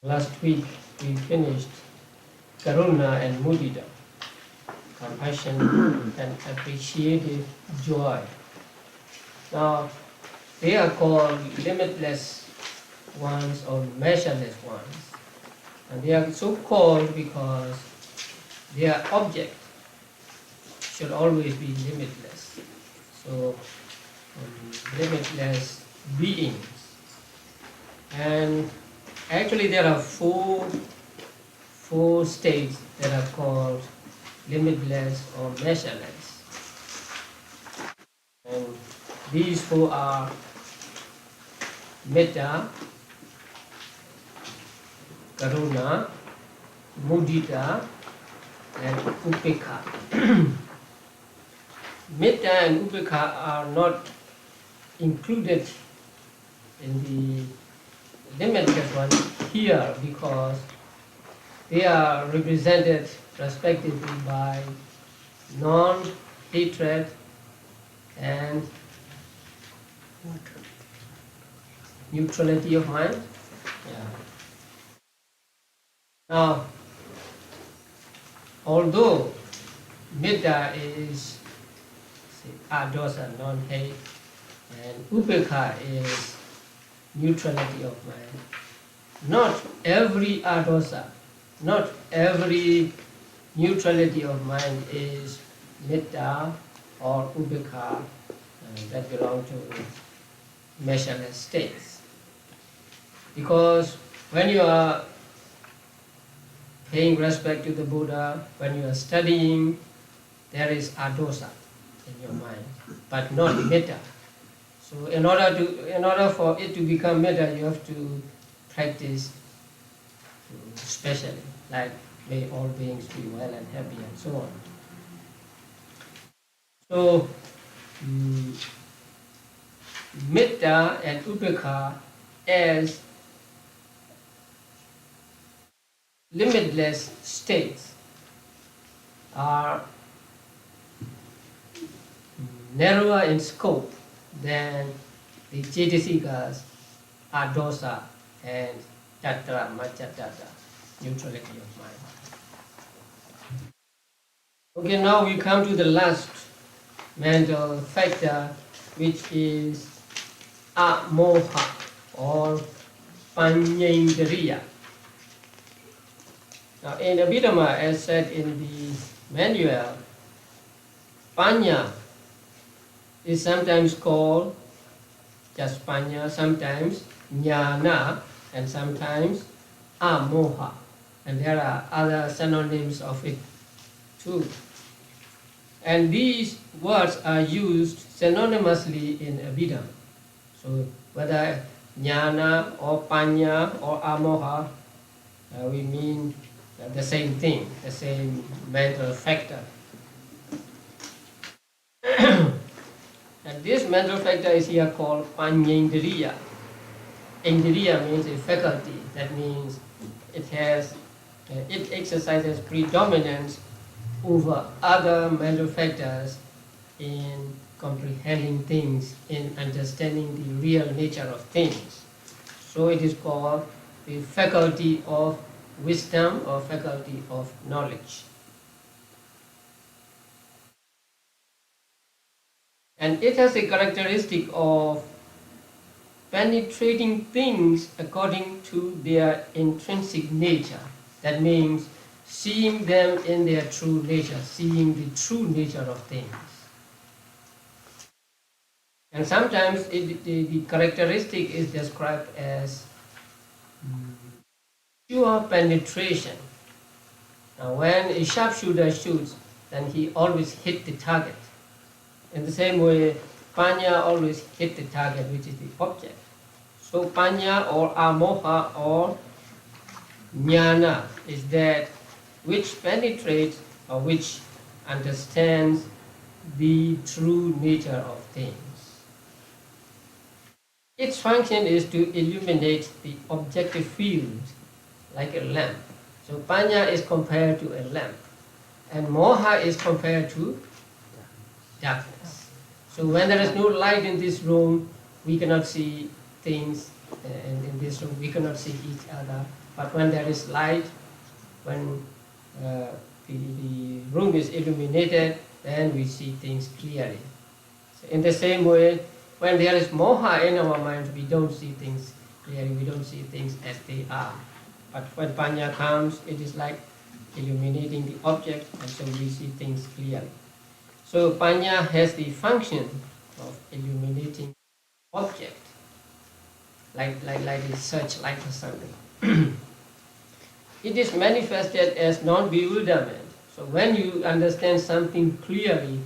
Last week we finished Karuna and Mudita, compassion and appreciative joy. Now, they are called limitless ones or measureless ones. And they are so called because their object should always be limitless. So, limitless beings. And actually there are four states that are called limitless or measureless. And these four are Metta, Karuna, Mudita, and Upekkha. Metta and Upekkha are not included in the limitless one here because they are represented respectively by non-hatred and neutrality of mind. Yeah. Now, although Metta is adosa, non-hate, and Upekkha is neutrality of mind, not every adosa, not every neutrality of mind is Metta or Upekkha that belong to measureless states. Because when you are paying respect to the Buddha, when you are studying, there is adosa in your mind, but not Metta. So in order for it to become metta, you have to practice specially, like may all beings be well and happy and so on. So Metta and Upekkha as limitless states are narrower in scope than the Cetasikas, Adosa, and Tatra Machatata, neutrality of mind. Okay, now we come to the last mental factor, which is amoha or panyendriya. Now in Abhidhamma, as said in the manual, panya is sometimes called just panya, sometimes jnana, and sometimes amoha. And there are other synonyms of it too. And these words are used synonymously in Abhidhamma. So whether jnana or panya or amoha, we mean the same thing, the same mental factor. And this mental factor is here called panyendriya. Indriya means a faculty. That means it exercises predominance over other mental factors in comprehending things, in understanding the real nature of things. So it is called the faculty of wisdom or faculty of knowledge. And it has a characteristic of penetrating things according to their intrinsic nature. That means seeing them in their true nature, seeing the true nature of things. And sometimes the characteristic is described as pure penetration. Now when a sharpshooter shoots, then he always hit the target. In the same way, panya always hit the target, which is the object. So panya or amoha or jnana is that which penetrates or which understands the true nature of things. Its function is to illuminate the objective field like a lamp. So panya is compared to a lamp, and moha is compared to darkness. So when there is no light in this room, we cannot see things, and in this room we cannot see each other. But when there is light, when the room is illuminated, then we see things clearly. So in the same way, when there is moha in our minds, we don't see things clearly, we don't see things as they are. But when panya comes, it is like illuminating the object, and so we see things clearly. So panya has the function of illuminating object, like a searchlight or something. It is manifested as non-bewilderment. So when you understand something clearly,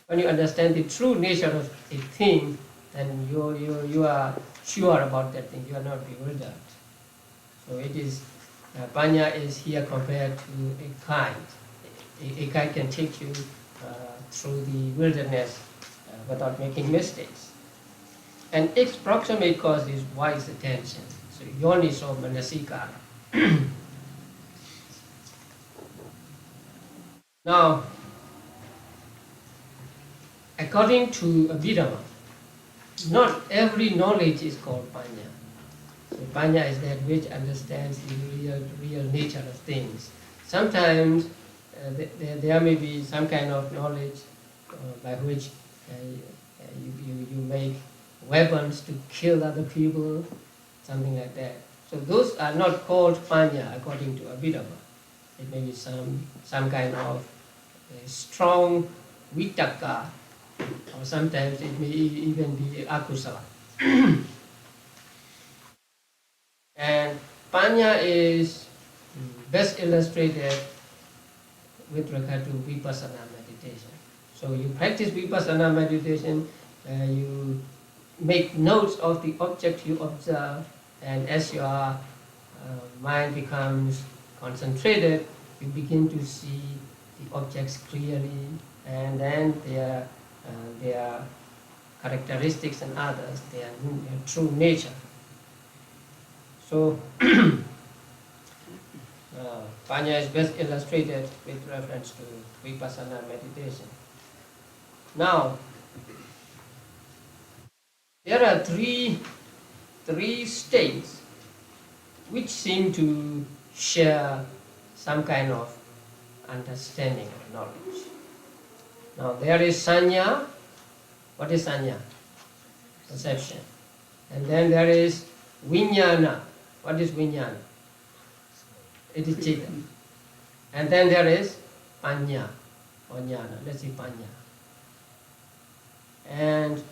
when you understand the true nature of a thing, then you are sure about that thing, you are not bewildered. So it is, panya is here compared to a kite. A kite can take you through the wilderness without making mistakes. And its proximate cause is wise attention. So yoniso manasikara. Now, according to Abhidhamma, not every knowledge is called panya. So panya is that which understands the real nature of things. Sometimes there may be some kind of knowledge by which you make weapons to kill other people, something like that. So those are not called panya according to Abhidhamma. It may be some kind of strong vitaka, or sometimes it may even be akusala. And panya is best illustrated with regard to vipassana meditation. So you practice vipassana meditation, you make notes of the object you observe, and as your mind becomes concentrated, you begin to see the objects clearly, and then their characteristics and others, their true nature. So panya is best illustrated with reference to vipassana meditation. Now, there are three states which seem to share some kind of understanding or knowledge. Now there is sanya. What is sanya? Perception. And then there is vijnana. What is vijnana? It is chitta. And then there is panya or jnana. Let's see, panya. And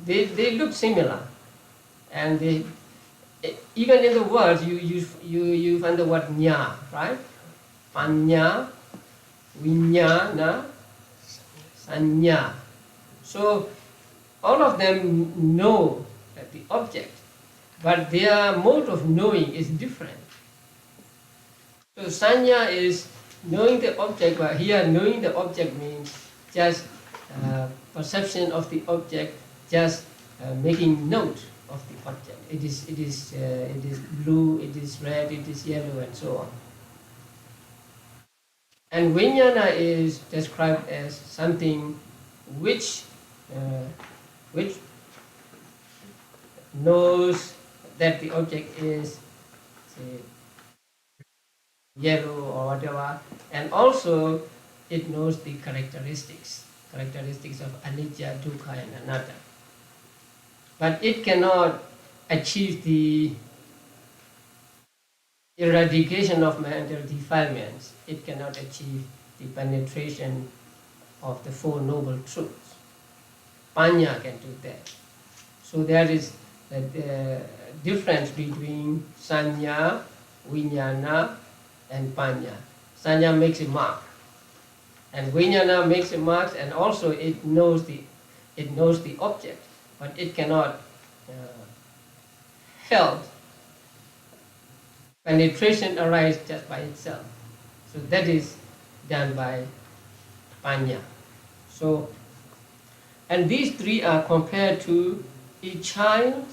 they look similar, and they, even in the words you find the word nya, right? Panya, vijnana, sanya. So all of them know that the object, but their mode of knowing is different. So sanya is knowing the object, but here knowing the object means just perception of the object, just making note of the object. It is blue, it is red, it is yellow, and so on. And vijnana is described as something which knows that the object is, say, yellow or whatever, and also it knows the characteristics of anicca, dukkha, and anatta. But it cannot achieve the eradication of mental defilements. It cannot achieve the penetration of the Four Noble Truths. Panya can do that. So there is the difference between sanya, vijnana, and Panya. Sanya makes a mark, and Vijnana makes a mark, and also it knows the object, but it cannot help penetration arise just by itself. So that is done by Panya. So, and these three are compared to a child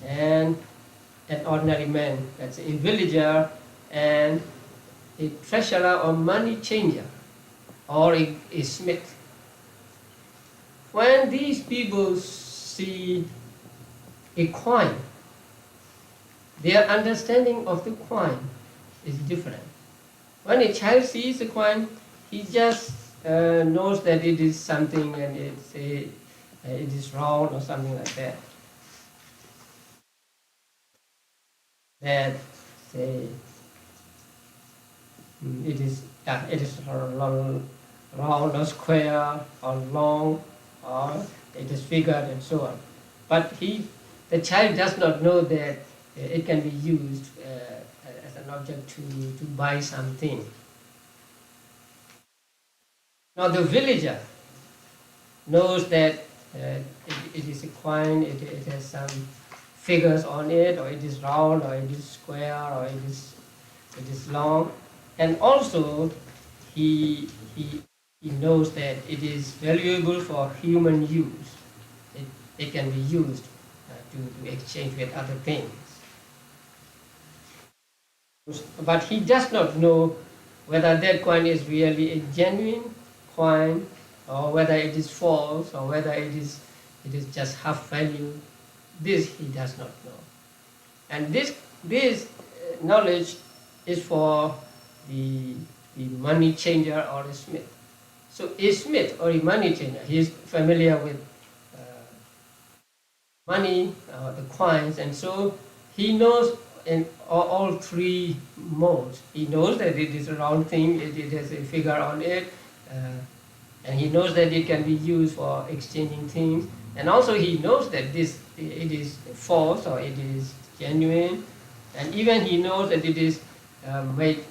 and an ordinary man, that's a villager and a treasurer or money changer, or a smith. When these people see a coin, their understanding of the coin is different. When a child sees a coin, he just knows that it is something and it is round or something like that. That say it is round or square or long or it is figured and so on. But the child does not know that it can be used as an object to buy something. Now the villager knows that it is a coin, it has some figures on it, or it is round, or it is square, or it is long, and also he knows that it is valuable for human use. It can be used to exchange with other things. But he does not know whether that coin is really a genuine coin, or whether it is false, or whether it is just half value. This he does not know. And this knowledge is for the money changer or a smith. So a smith or a money changer, he is familiar with money, the coins, and so he knows in all three modes. He knows that it is a round thing, it has a figure on it, and he knows that it can be used for exchanging things, and also he knows that it is false or it is genuine, and even he knows that it is made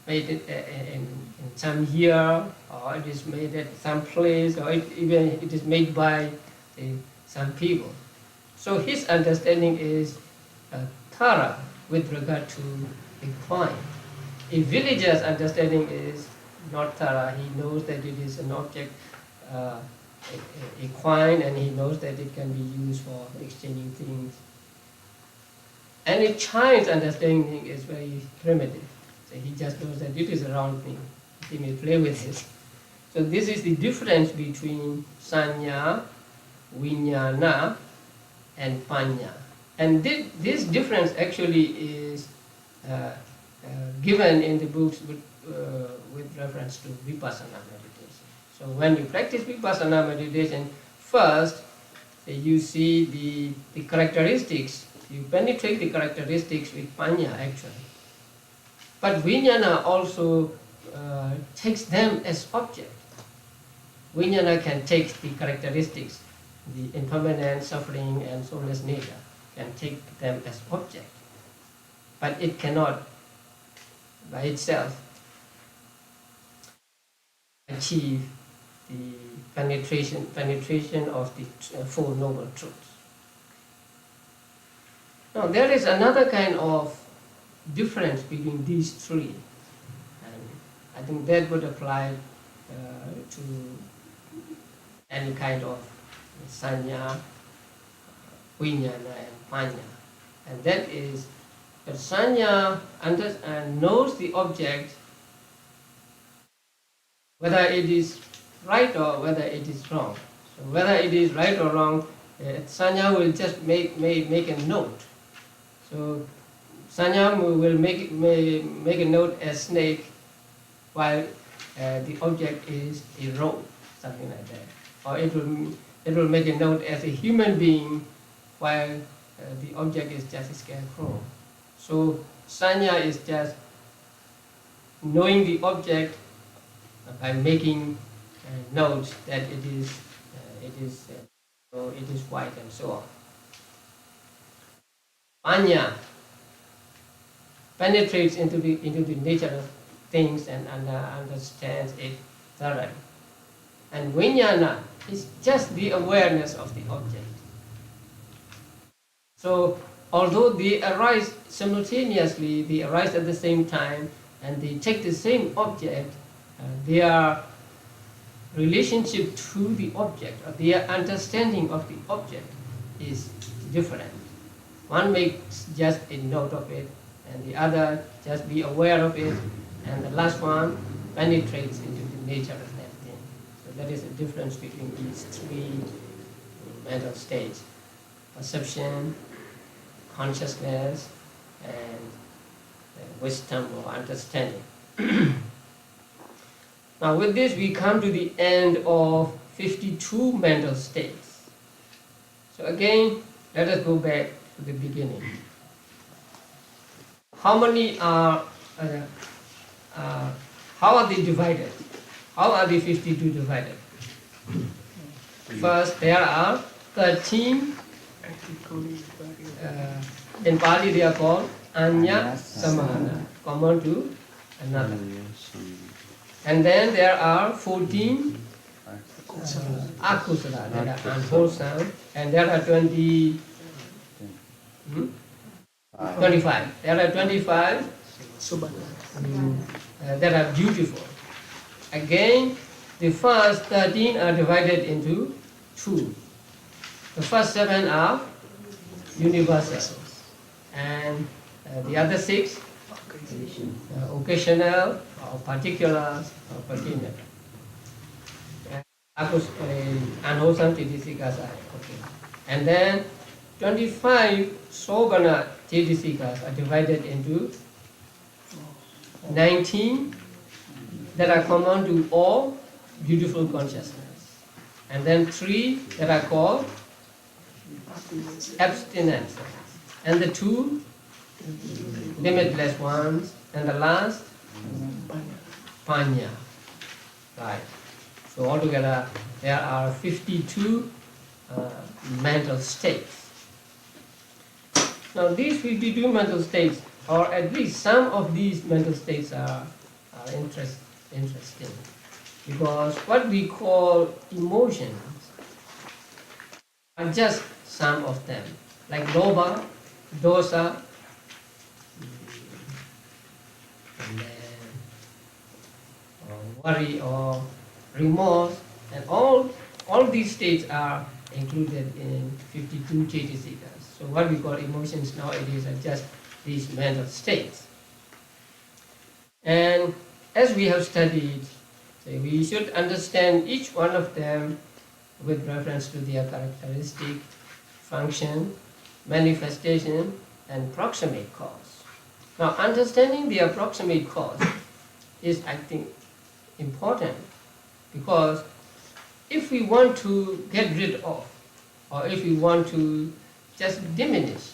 in some year, or it is made at some place, or even it is made by some people. So his understanding is thorough with regard to a coin. A villager's understanding is not thorough. He knows that it is an object, a coin, and he knows that it can be used for exchanging things. And a child's understanding is very primitive. So he just knows that it is a round thing. He may play with it. So this is the difference between Sanya, Vijnana, and Panya. And this difference actually is given in the books with reference to Vipassana meditation. So when you practice Vipassana meditation, first you see the characteristics, you penetrate the characteristics with Panya actually. But Vijnana also takes them as object. Vijnana can take the characteristics, the impermanent, suffering, and soulless nature, can take them as object. But it cannot, by itself, achieve the penetration of the Four Noble Truths. Now there is another kind of difference between these three, and I think that would apply to any kind of Sanya, Vijnana, and Panya, and that is that Sanya knows the object, whether it is right or whether it is wrong. So whether it is right or wrong, Sanya will just make a note. So Sanya will make a note as snake, while the object is a rope, something like that. Or it will make a note as a human being, while the object is just a scarecrow. So Sanya is just knowing the object by making notes that it is white and so on. Panya penetrates into the nature of things and understands it thoroughly. And vijnana is just the awareness of the object. So, although they arise simultaneously, they arise at the same time, and they take the same object, their relationship to the object, or their understanding of the object is different. One makes just a note of it, and the other just be aware of it, and the last one penetrates into the nature of that thing. So that is the difference between these three mental states: perception, consciousness, and wisdom or understanding. Now with this we come to the end of 52 mental states. So again, let us go back to the beginning. How many are, how are they divided? How are the 52 divided? First, there are 13, in Pali they are called Anya Samana, common to another. And then there are 14 akusala, that are unwholesome, and there are 25. There are 25 that are beautiful. Again, the first 13 are divided into two. The first 7 are universal, and the other 6 occasional or particular or pertinent. Unwholesome cetasikas are okay. And then 25 sobhana cetasikas are divided into 19 that are common to all beautiful consciousness, and then 3 that are called abstinence, and the 2 limitless ones, and the last panya. Right. So altogether there are 52 mental states. Now these 52 mental states, or at least some of these mental states, are interesting, because what we call emotions are just some of them, like lobha, dosa, and then worry or remorse, and all these states are included in 52 cetasikas. So what we call emotions nowadays are just these mental states. And as we have studied, we should understand each one of them with reference to their characteristic, function, manifestation, and proximate cause. Now, understanding the approximate cause is, I think, important, because if we want to get rid of, or if we want to just diminish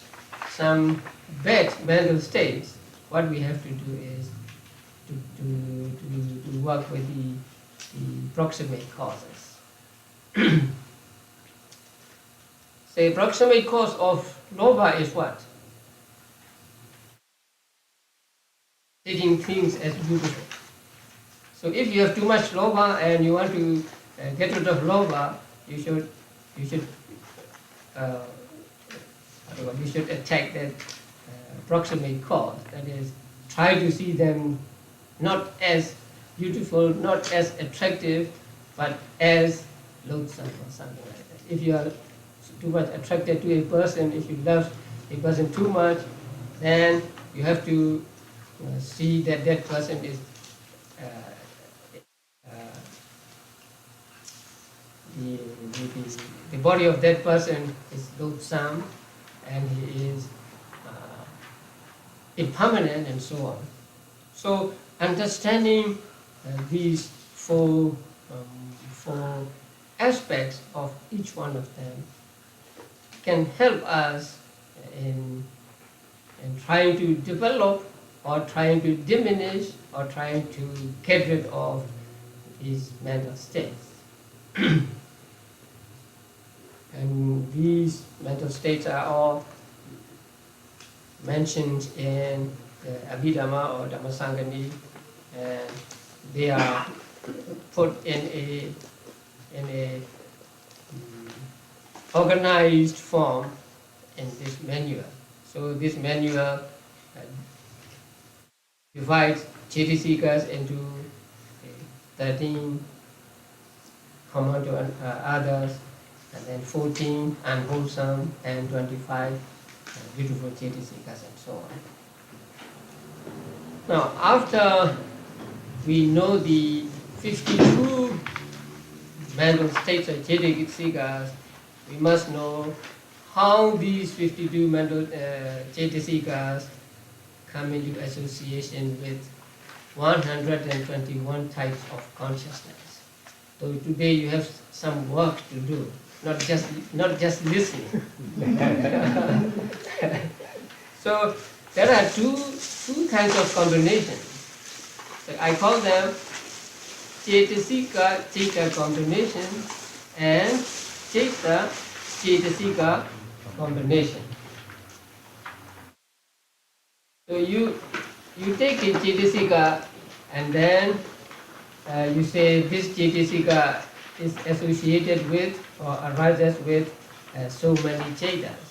some bad mental states, what we have to do is to work with the proximate causes. The proximate cause of lobha is what? Taking things as beautiful. So if you have too much lobha and you want to get rid of lobha, you should attack that proximate cause. That is, try to see them not as beautiful, not as attractive, but as loathsome or something like that. If you are too much attracted to a person, if you love a person too much, then you have to see that that person is the body of that person is loathsome, and he is impermanent, and so on. So understanding these four aspects of each one of them can help us in trying to develop, or trying to diminish, or trying to get rid of these mental states. And these mental states are all mentioned in Abhidhamma or Dhamma-saṅgaha, and they are put in a organized form in this manual. So this manual divides Cetasikas into 13 common to others, and then 14 unwholesome, and 25 beautiful Cetasikas, and so on. Now, after we know the 52 mental states of Cetasikas, we must know how these 52 mental Cetasikas come into association with 121 types of consciousness. So today you have some work to do, not just listening. So there are two kinds of combinations. So I call them Cetasika Ceta combination and Ceta Cetasika combination. So you take a Cetasika and then you say this Cetasika is associated with or arises with so many Cetas.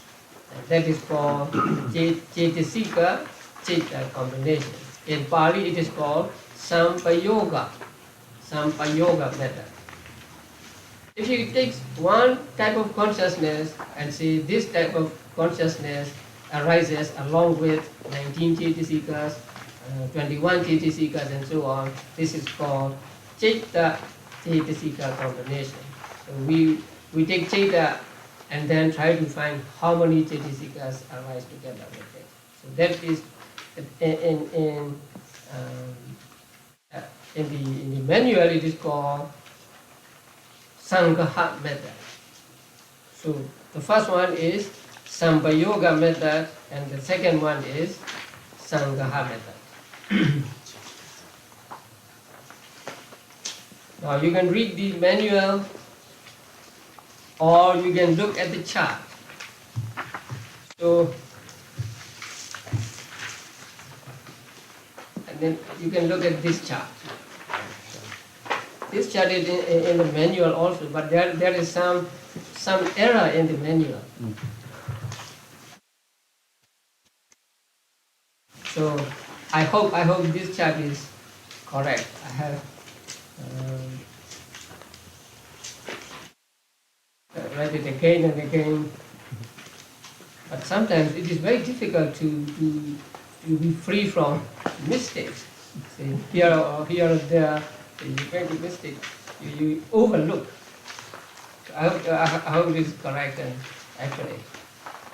That is called Cetasika Ceta combination. In Pali it is called Sampayoga method. If you take one type of consciousness and say this type of consciousness arises along with 19 Cetasikas, 21 Cetasikas, and so on, this is called Ceta Cetasika combination. So we take Ceta and then try to find how many Cetasikas arise together with it. So that is in the manual it is called Saṅgaha method. So the first one is Sampayoga method, and the second one is Saṅgaha method. Now you can read the manual or you can look at the chart. So and then you can look at this chart. This chart is in the manual also, but there is some error in the manual. So I hope this chart is correct. I have read it again and again, but sometimes it is very difficult to be free from mistakes. See, here or there, you make a mistake, you overlook. I hope it is correct and accurate.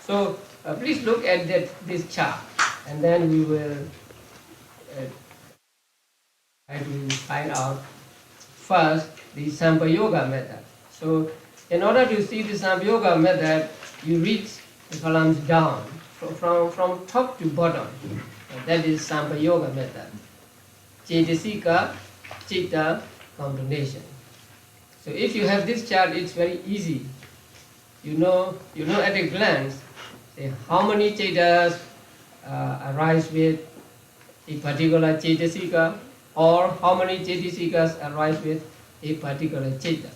So please look at this chart, and then we will try to find out first the Sampayoga method. So in order to see the Sampayoga method, you read the columns down from top to bottom. And that is Sampayoga method. Cetasika Ceta combination. So if you have this chart, it's very easy. You know at a glance, say how many Cetas arise with a particular Cetasika, or how many Cetasikas arise with a particular Ceta.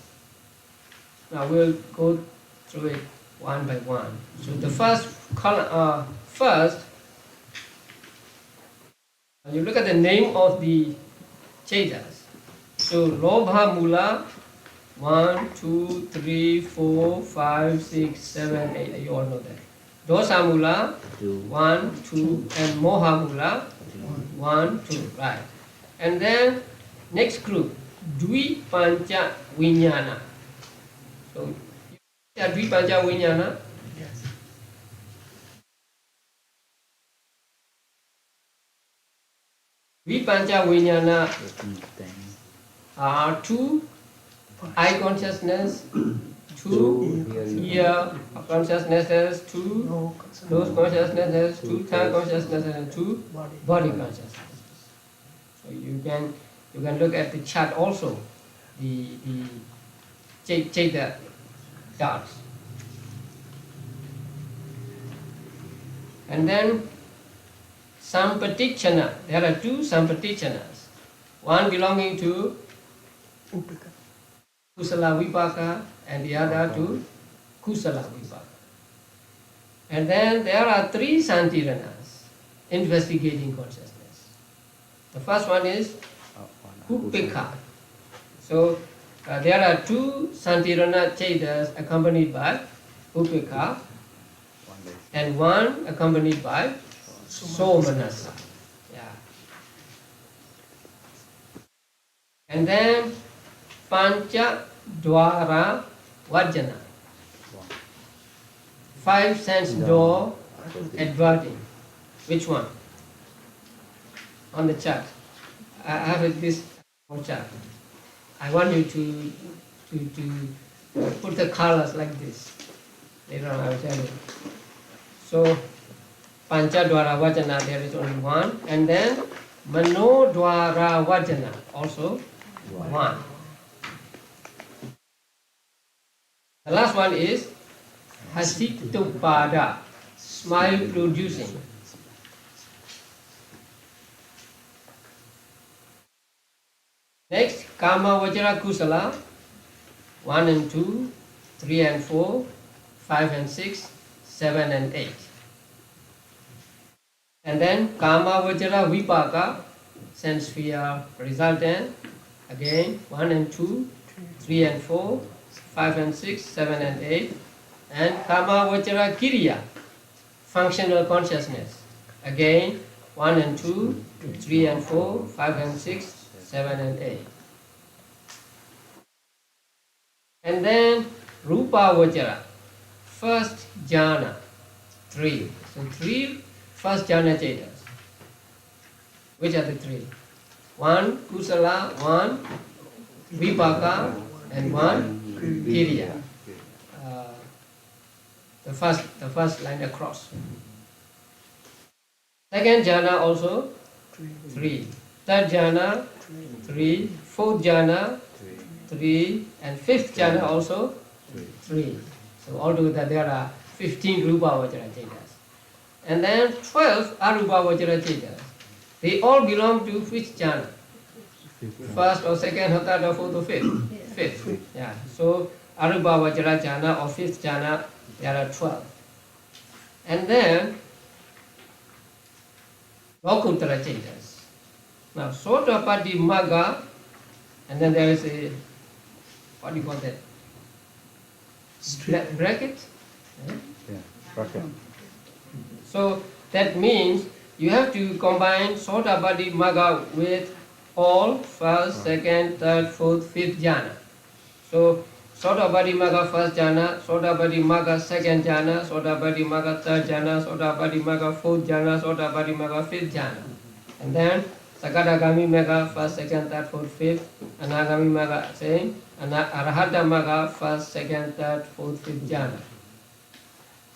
Now we'll go through it one by one. So the first column, you look at the name of the Cetas. So Lobha Mula, 1, 2, 3, 4, 5, 6, 7, 8. You all know that. Dosa Mula, 1, 2, and Moha Mula, 1, 2. Right. And then next group, Dvi Pancha Vijnana. So Dvi Pancha Vijnana. Yes. Dvi Pancha Vijnana are 2 eye consciousness, 2 ear consciousnesses, 2 nose consciousness, 2 tongue consciousness, and 2 body consciousness. So you can look at the chart also, the check the dots. And then Sampatichana. There are two Sampatichanas. One belonging to Kusala Vipaka and the other to Kusala Vipaka. And then there are three Santiranas investigating consciousness. The first one is Upeka. So there are two Santirana Chetas accompanied by Upeka and one accompanied by Somanasa. Yeah. And then Pancha Dwara Vajana. 5 sense door adverting. Which one? On the chart. I have this chart. I want you to put the colors like this. Later on I will tell you. So Pancha Dwara Vajana, there is only one, and then Mano Dwara Vajana, also one. The last one is Hasitupada, smile producing. Next, Kama Vajra Kusala, 1 and 2, 3 and 4, 5 and 6, 7 and 8. And then Kama Vajra Vipaka, sense sphere resultant, again 1 and 2, 3 and 4, 5 and 6, 7 and 8. And Kama Vajra Kiriya, functional consciousness, again 1 and 2, 3 and 4, 5 and 6, 7 and 8. And then Rupa Vajra, first jhana, 3. So 3 first jhana chetas. Which are the 3? 1 Kusala, 1 Vipaka, and 1 Kiriya. The first line across. Second jhana also 3. Third jhana 3. Fourth jhana 3. And fifth jhana also 3. So altogether there are 15 Rupa Vajra chetas. And then 12 Arupa Vajra chetas. They all belong to which jhana? First or second or third or fourth or fifth? Fifth. Yeah. So Arupa Vajra jhana or fifth jhana, there are 12. And then Lokuttara chetas. Now Sotapati Magga, and then there is a, what do you call that? Bracket? Yeah, bracket. So that means you have to combine Sotapati Magga with all first, second, third, fourth, fifth jhana. So Sotapati Magga first jhana, Sotapati Magga second jhana, Sotapati Magga third jhana, Sotapati Magga fourth jhana, Sotapati Magga fifth jhana. And then Sakadagami Magga first, second, third, fourth, fifth, Anagami Magga same, and Arahata Magga first, second, third, fourth, fifth jhana.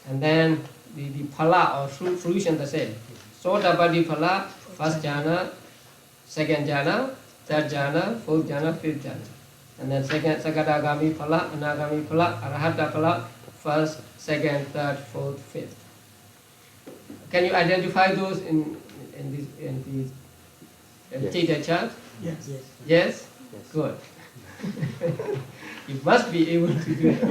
And then the phala or fruition the same. Sotapati phala, first jhana, second jhana, third jhana, fourth jhana, fifth jhana. And then second Sakadagami phala, Anagami phala, Arahata phala, first, second, third, fourth, fifth. Can you identify those in the Cheta chart? Yes. Yes? Yes. Good. You must be able to do it.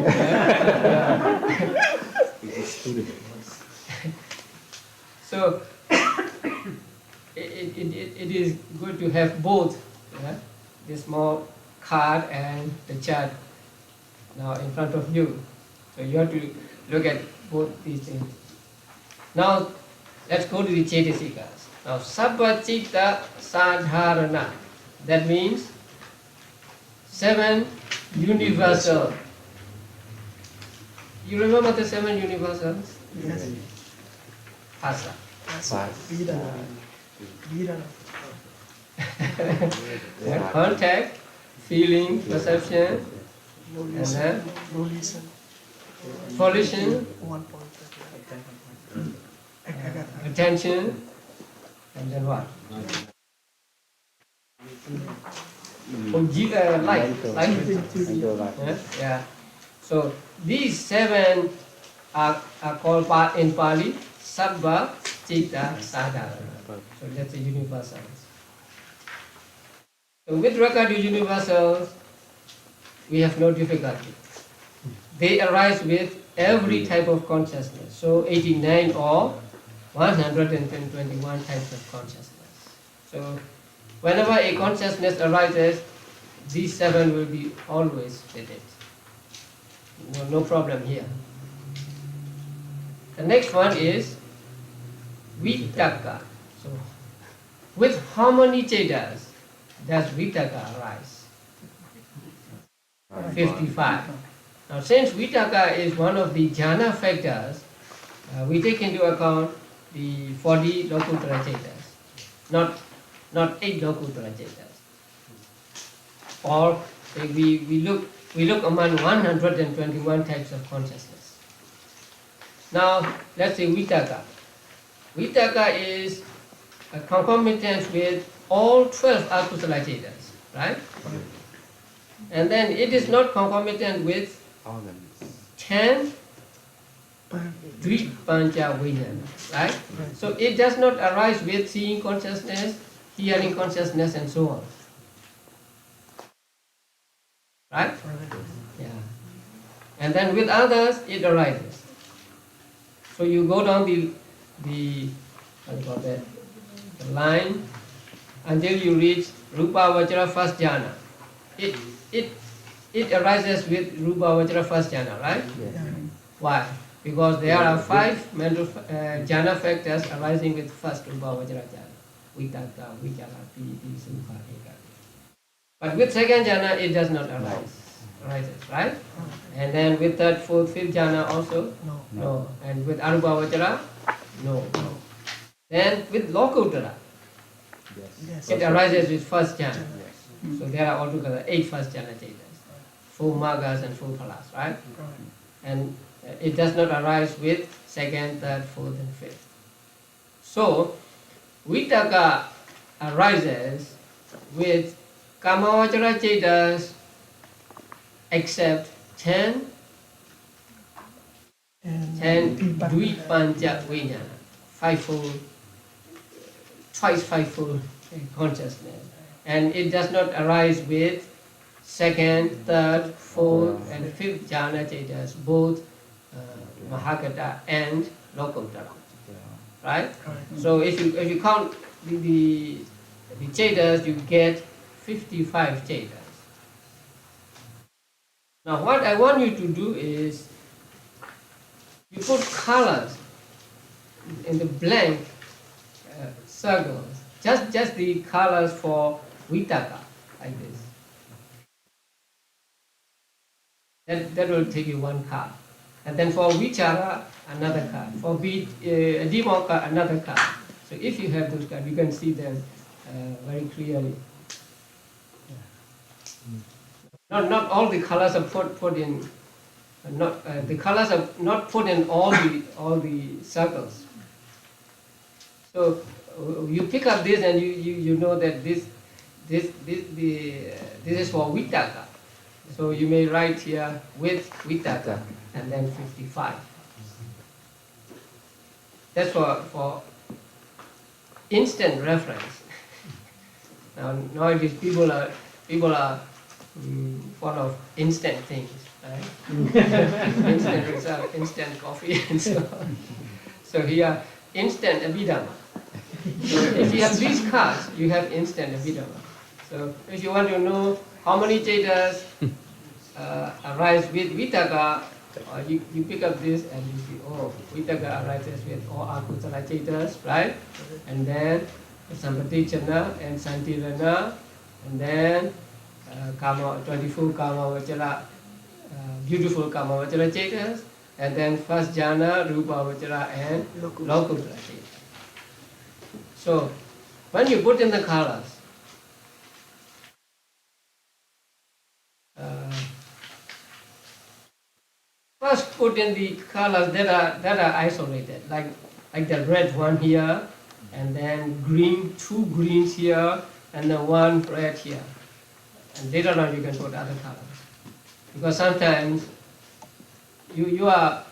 So it is good to have both, the small card and the chart now in front of you. So you have to look at both these things. Now let's go to the Cetasikas. Now Sabba Citta Sadharana, that means 7 universal. You remember the 7 universals? Yes. Phasa. Contact, feeling, perception, and then volition, attention, and then what? Light. Yeah. So these 7 are called in Pali Sabba Citta, Sadharana. So that's the universals. So with regard to universals, we have no difficulty. They arise with every type of consciousness. So 89 or 121 types of consciousness. So whenever a consciousness arises, these 7 will be always with it. No problem here. The next one is Vitakka. So with how many Chetas does Vitakka arise? 55. Now since Vitakka is one of the jhana factors, we take into account the 40 Lokuttara Chetas, not 8 Lokuttara Chetas. Or we look among 121 types of consciousness. Now let's say Vitakka. Vitakka is concomitant with all 12 akusala Chetas, right? And then it is not concomitant with 10 Dvipanja Vijnana, right? So it does not arise with seeing consciousness, hearing consciousness, and so on. Right? Yeah. And then with others, it arises. So you go down the line until you reach Rupa Vajra first jhana. It arises with Rupa Vajra first jhana, right? Yes. Why? Because there are 5 mental jhana factors arising with first Rupa Vajra jhana. Vitakka, Vichara, Piti, Sukha, Ekati. But with second jhana, it does not arises, right? And then with third, fourth, fifth jhana also? No. And with Arupa Vajra? No. Then with Lokuttara, it arises with first jhana. So there are altogether 8 first jhana chetas, 4 maggas and 4 phalas, right? And it does not arise with second, third, fourth, and fifth. So Vitakka arises with Kamavajra chetas except 10 Dvipanja Vijnana, twice fivefold consciousness. And it does not arise with second, third, fourth, and fifth jhana chetas, both Mahakata and Lokuttara. Right? So if you count the chetas, you get 55 chetas. Now what I want you to do is, you put colors in the blank circles, just the colors for Vitakka, like this. That will take you 1 card. And then for Vichara, another card. For Adhimokka, another card. So if you have those cards, you can see them very clearly. Not all the colors are put in. The colors are not put in all the circles. So you pick up this and you know that this is for Vitakka. So you may write here with Vitakka and then 55. That's for instant reference. Now nowadays people are full of instant things, right? Instant result, instant coffee, and so on. So here, instant Abhidhamma. So if you have these cards, you have instant Abhidhamma. So if you want to know how many chetas arise with Vitakka, you pick up this and you see, oh, Vitakka arises with all akusala chetas, right? And then Sampaticana and Santirana, and then 24 Kamavajra, beautiful Kamavajra chetas, and then first jhana, Rupa Vajra, and Lokuttara chetas. So when you put in the colors, first put in the colors that are isolated, like the red one here, and then green, 2 greens here, and then 1 red here. And later on you can put other colors. Because sometimes you are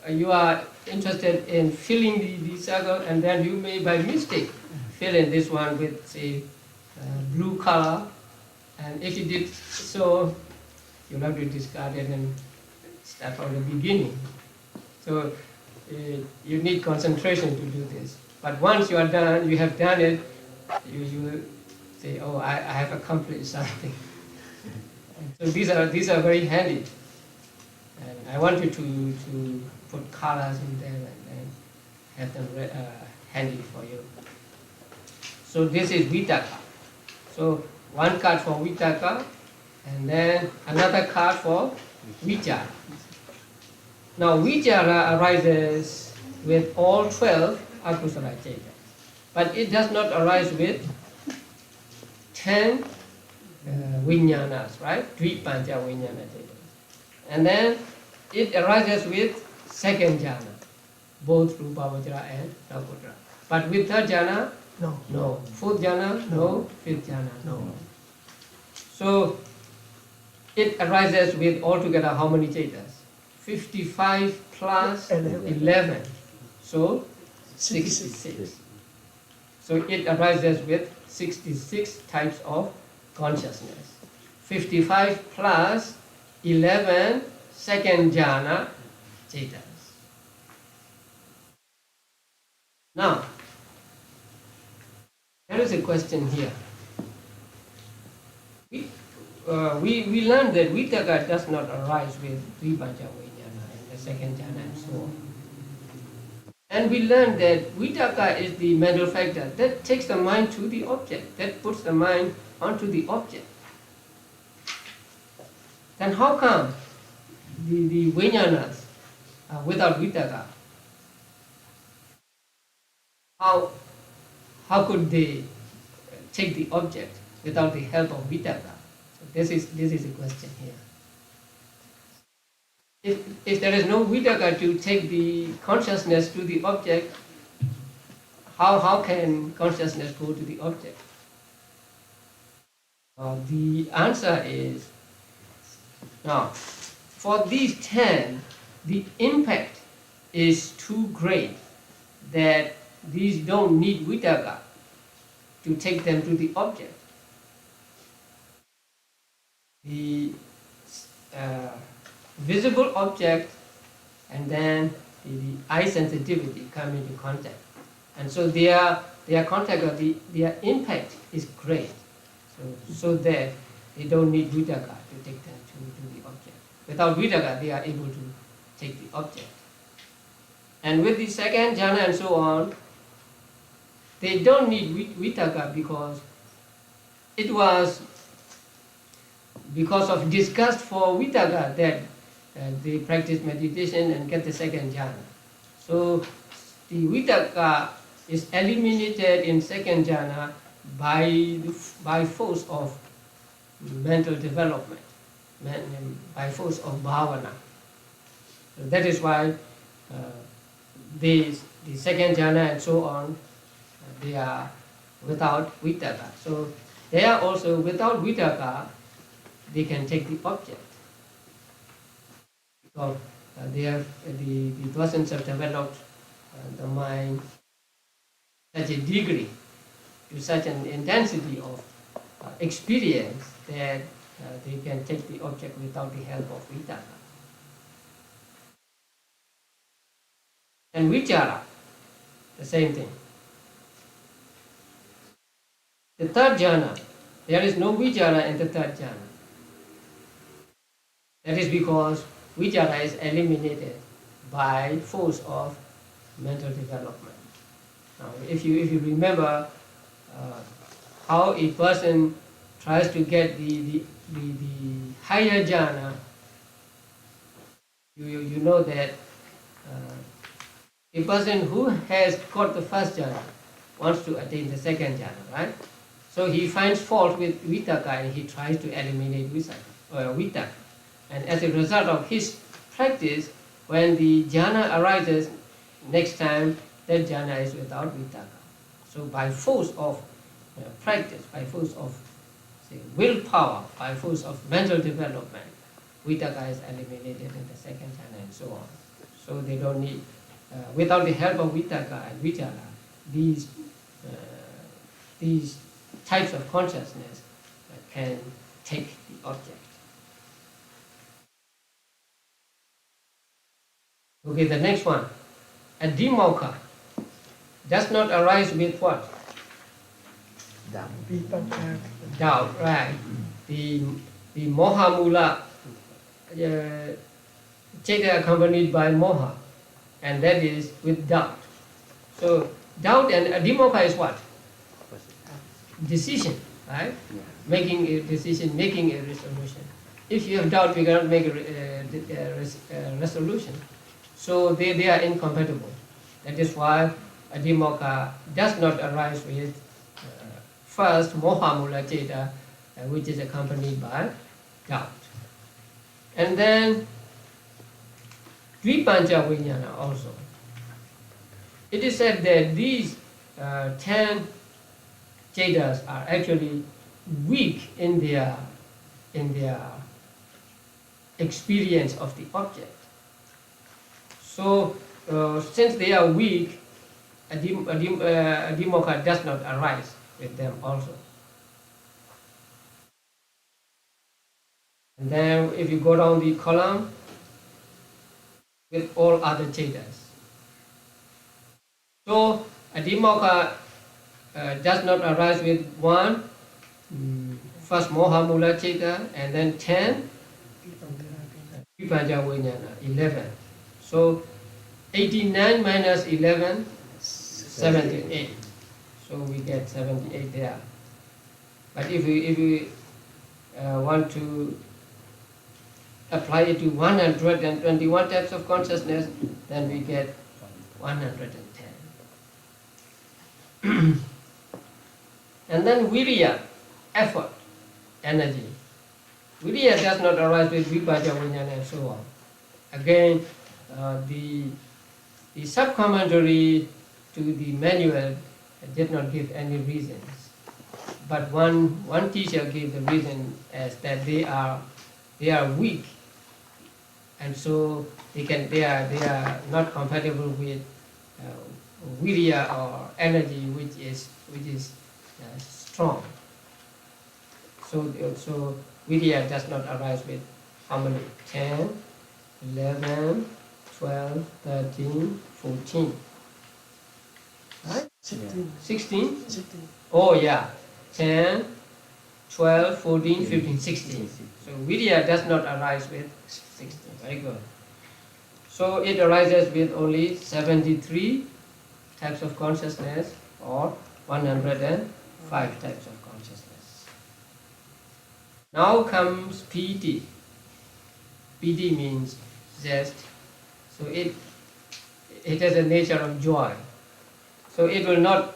you are interested in filling the circle, and then you may by mistake fill in this one with, say, blue color, and if you did so, you'll have to discard it and start from the beginning. So you need concentration to do this. But once you are done, you have done it, you say, oh, I have accomplished something. So these are very handy. And I want you to put colors in them and have them handy for you. So this is Vitaka. So one card for Vitaka, and then another card for Vichara. Now Vichara arises with all 12 akusala cetas, but it does not arise with 10 vinyanas, right? Dvipanja vinyana cetas. And then it arises with second jhana, both Rupa Vajra and Nakudra. But with third jhana, no. Fourth jhana, no. Fifth jhana, no. So it arises with altogether how many cetas? 55 plus 11. So 66. So it arises with 66 types of consciousness. 55 plus 11 second jhana cetas. Now, there is a question here. We learned that Vitaka does not arise with Dvipanja Vijnana and the second jhana and so on. And we learned that Vitaka is the mental factor that takes the mind to the object, that puts the mind onto the object. Then how come the Vijnanas are without Vitaka? How could they take the object without the help of Vitaka? So this is a question here. If there is no Vitaka to take the consciousness to the object, how can consciousness go to the object? The answer is, now, for these 10, the impact is too great that these don't need Vitaka to take them to the object. The visible object and then the eye sensitivity come into contact. And so their contact or their impact is great. So that they don't need Vitaka to take them to the object. Without Vitaka, they are able to take the object. And with the second jhana and so on, they don't need Vitaka because it was because of disgust for Vitaka that they practice meditation and get the second jhana. So the Vitaka is eliminated in second jhana by force of mental development, by force of bhavana. So that is why the second jhana and so on, they are without Vitaka. So they are also without Vitaka, they can take the object. So they have the persons have developed the mind such a degree, to such an intensity of experience that they can take the object without the help of Vitaka. And Vichara, the same thing. The third jhana, there is no Vichara in the third jhana. That is because Vichara is eliminated by force of mental development. Now, if you remember how a person tries to get the higher jhana, you know that a person who has got the first jhana wants to attain the second jhana, right? So he finds fault with Vitaka and he tries to eliminate Vitaka. And as a result of his practice, when the jhana arises next time, that jhana is without Vitaka. So by force of practice, by force of willpower, by force of mental development, Vitaka is eliminated in the second jhana and so on. So they don't need, without the help of Vitakka and Vichara, these types of consciousness can take the object. Okay, the next one. Abhidhamma does not arise with what? Doubt, right. The moha mula Cheta accompanied by moha, and that is with doubt. So doubt and abhidhamma is what? Decision, right? Yeah. Making a decision, making a resolution. If you have doubt, we cannot make a resolution. So they are incompatible. That is why abhidhamma does not arise with first moha mula cheta, which is accompanied by doubt. And then Dvipanja Vijnana also. It is said that these 10 chetas are actually weak in their experience of the object. So since they are weak, abhidhamma does not arise with them also. And then if you go down the column, with all other chetas. So abhidhamma does not arise with one, first moha mula cheta, and then 10, vipanja vijnana, 11. So 89 minus 11, 78. So we get 78 there. But if we want to apply it to 121 types of consciousness, then we get 110. And then virya, effort, energy. Virya does not arise with vipajja vijnana and so on. Again, the sub-commentary to the manual did not give any reasons. But one teacher gave the reason as that they are weak, and so they are not compatible with virya or energy which is strong. So virya does not arise with how many? 10, 11, 12, 13, 14. Right? 16? Oh yeah. 10, 12, 14, 15, 16. So virya does not arise with 16. Very good. So it arises with only 73 types of consciousness or 105 types of consciousness. Now comes piti. Piti means zest. So it has a nature of joy. So it will not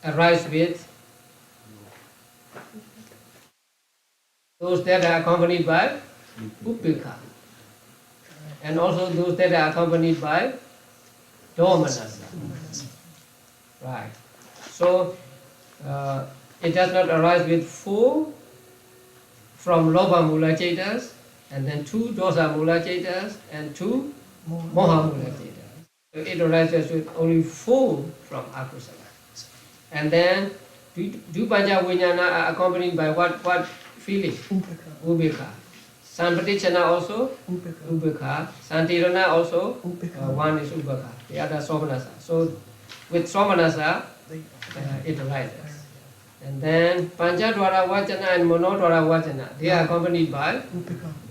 arise with those that are accompanied by upekha, and also those that are accompanied by domanassa. Right. So it does not arise with 4 from lobha mula cetas, and then 2 dosa mula cetas, and 2 moha mula cetas. So it arises with only 4 from akusala. And then dupanja vijnana are accompanied by what feeling? Ubekha. Sampatichana also ubekha. Santirana also one is ubekha. The other somanasa. So with somanasa it arises. And then panchadwara vajana and monodwara vajana, they are accompanied by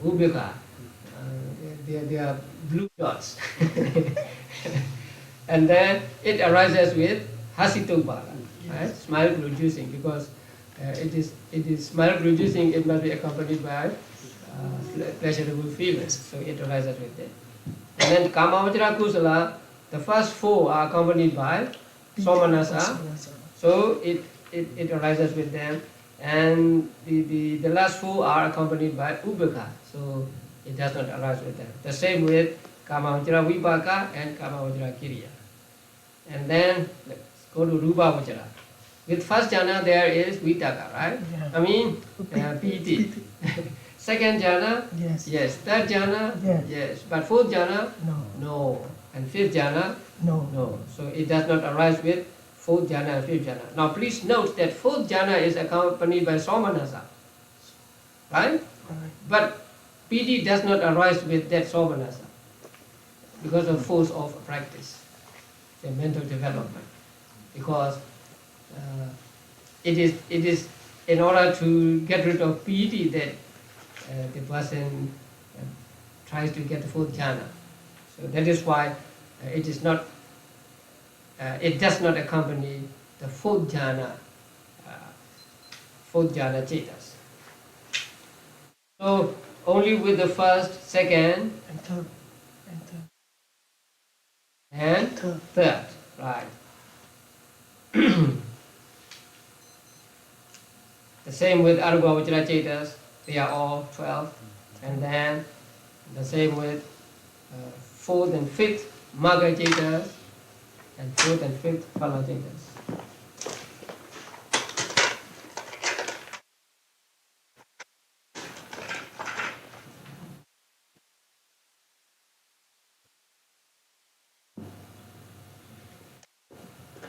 ubekha. They are blue dots. And then it arises with hasitobala, right? Smile producing, because it is smile producing. It must be accompanied by pleasurable feelings. So it arises with it. And then kamavajra kusala, the first 4 are accompanied by somanasa. So it arises with them, and the last 4 are accompanied by ubekha. So it does not arise with them. The same with kamavajra vipaka and kamavajra kiriya. And then let's go to rupa vajra. With first jhana there is vitaka, right? Yeah. I mean piti. Second jhana? Yes. Yes. Third jhana? Yes. Yes. But fourth jhana? No. No. And fifth jhana? No. No. So it does not arise with fourth jhana and fifth jhana. Now please note that fourth jhana is accompanied by somanasa. Right? Right. But piti does not arise with that somanasa because of force of practice, the mental development. Because it is in order to get rid of piti that the person tries to get the fourth jhana. So that is why it is not. It does not accompany the fourth jhana cetas. So only with the first, second, And third. and Third. third, right? The same with Arugavachara cetas, they are all 12, and then the same with fourth and fifth Magga cetas, and fourth and fifth Phala cetas.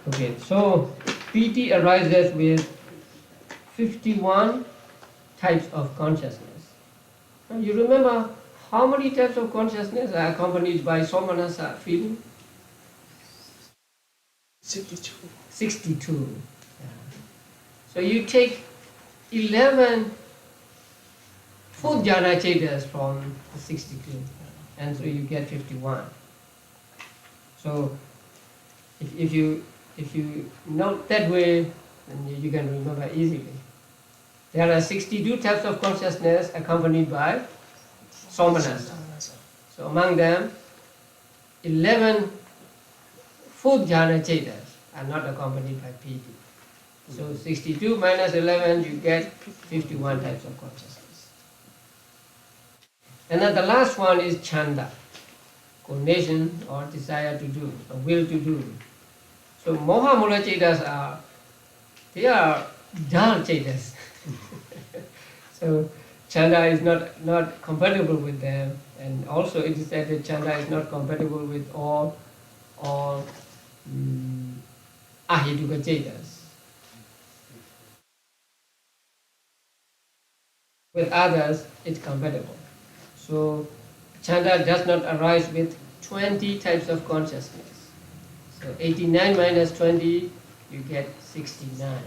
Okay, so piti arises with 51 types of consciousness. Now you remember how many types of consciousness are accompanied by somanasa feeling? 62. 62. Yeah. So you take 11 fourth jhana cetas from the 62, and so you get 51. So if you note that way, then you can remember easily. There are 62 types of consciousness accompanied by somanasa. So among them, 11 fourth jhana cetas are not accompanied by piti. So 62 minus 11, you get 51 types of consciousness. And then the last one is chanda, coordination or desire to do, or will to do. So moha mula cetas are dull cetas. So chanda is not compatible with them, and also it is said that chanda is not compatible with all ahituka cetas. With others, it's compatible. So chanda does not arise with 20 types of consciousness. So 89 minus 20, you get 69.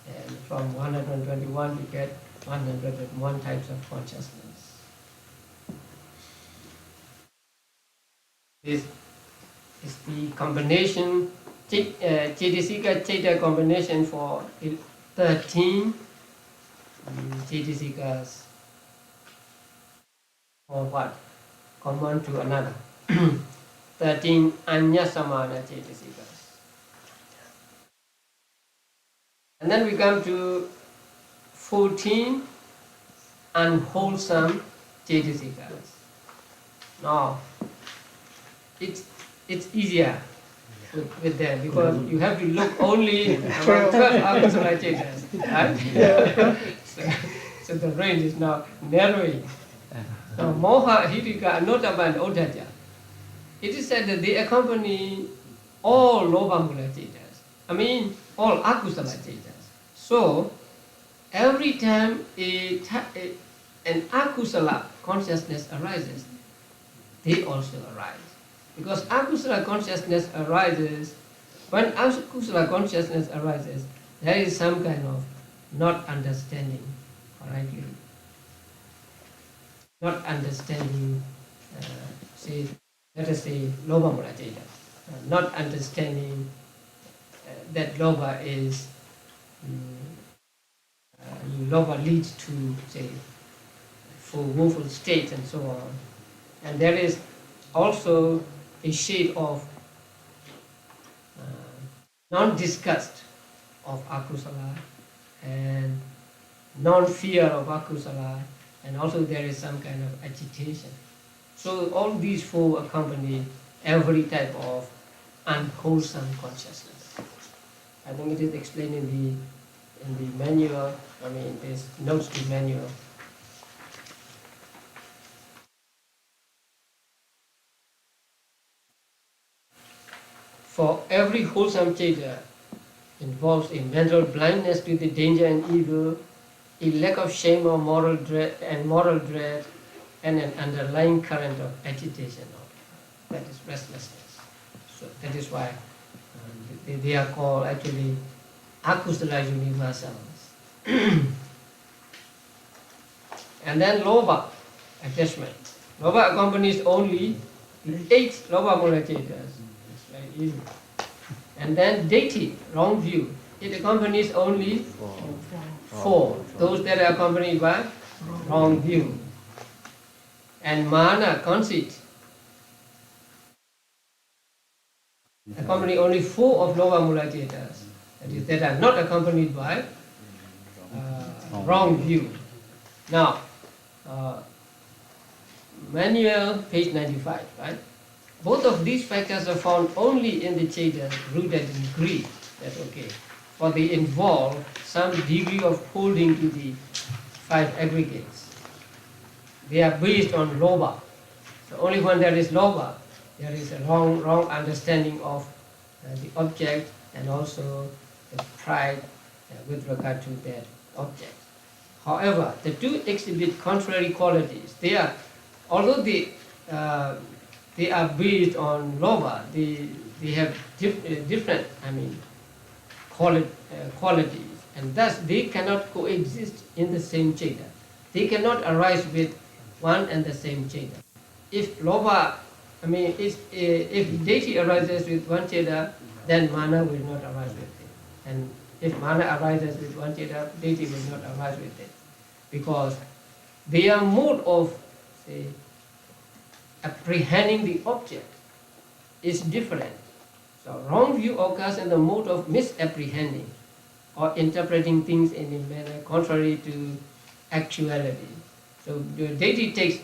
And from 121, you get 101 types of consciousness. This is the combination, Cetasika Ceta combination for 13 Cetasikas, or what? Common to another. 13 Anyasamana Cetasikas. And then we come to 14 unwholesome Cetasikas. Now, it's easier with them because you have to look only among 12 akusala cetas, right? So the range is now narrowing. Now, moha, hidika, anotapa, and oddhaja. It is said that they accompany all lobamula cetas. I mean, all akusala cetas. So, every time an akusala consciousness arises, they also arise. Because akusala consciousness arises, when akusala consciousness arises, there is some kind of not understanding correctly. Not understanding, let us say, loba mula ceta. Not understanding that loba is, loba leads to, say, for woeful states and so on. And there is also a shade of non-disgust of akusala and non-fear of akusala, and also there is some kind of agitation. So all these four accompany every type of unwholesome consciousness. I think it is explained in the manual, I mean, there's notes to manual. For every wholesome citta involves a mental blindness to the danger and evil, a lack of shame or moral dread, and an underlying current of agitation. That is restlessness. So that is why they are called actually akusala universals. And then lobha, attachment. Lobha accompanies only 8 lobha mula cittas. It's very easy. And then deity, wrong view. It accompanies only 4. Those that are accompanied by wrong view. And mana, conceit, accompany only 4 of lobha mula cittas. That is, that are not accompanied by wrong view. Now, manual, page 95, right? Both of these factors are found only in the cittas rooted in greed. That's okay. For they involve some degree of holding to the 5 aggregates. They are based on lobha. So only when there is lobha, there is a wrong understanding of the object and also the pride with regard to that object. However, the two exhibit contrary qualities. They are, although they are based on lobha, they have different, qualities, and thus they cannot coexist in the same citta. They cannot arise with one and the same citta. If lobha, if deity arises with one citta, then mana will not arise with it. And if mana arises with one citta, deity will not arise with it. Because their mode of, say, apprehending the object is different. So wrong view occurs in the mode of misapprehending or interpreting things in a manner contrary to actuality. So the deity takes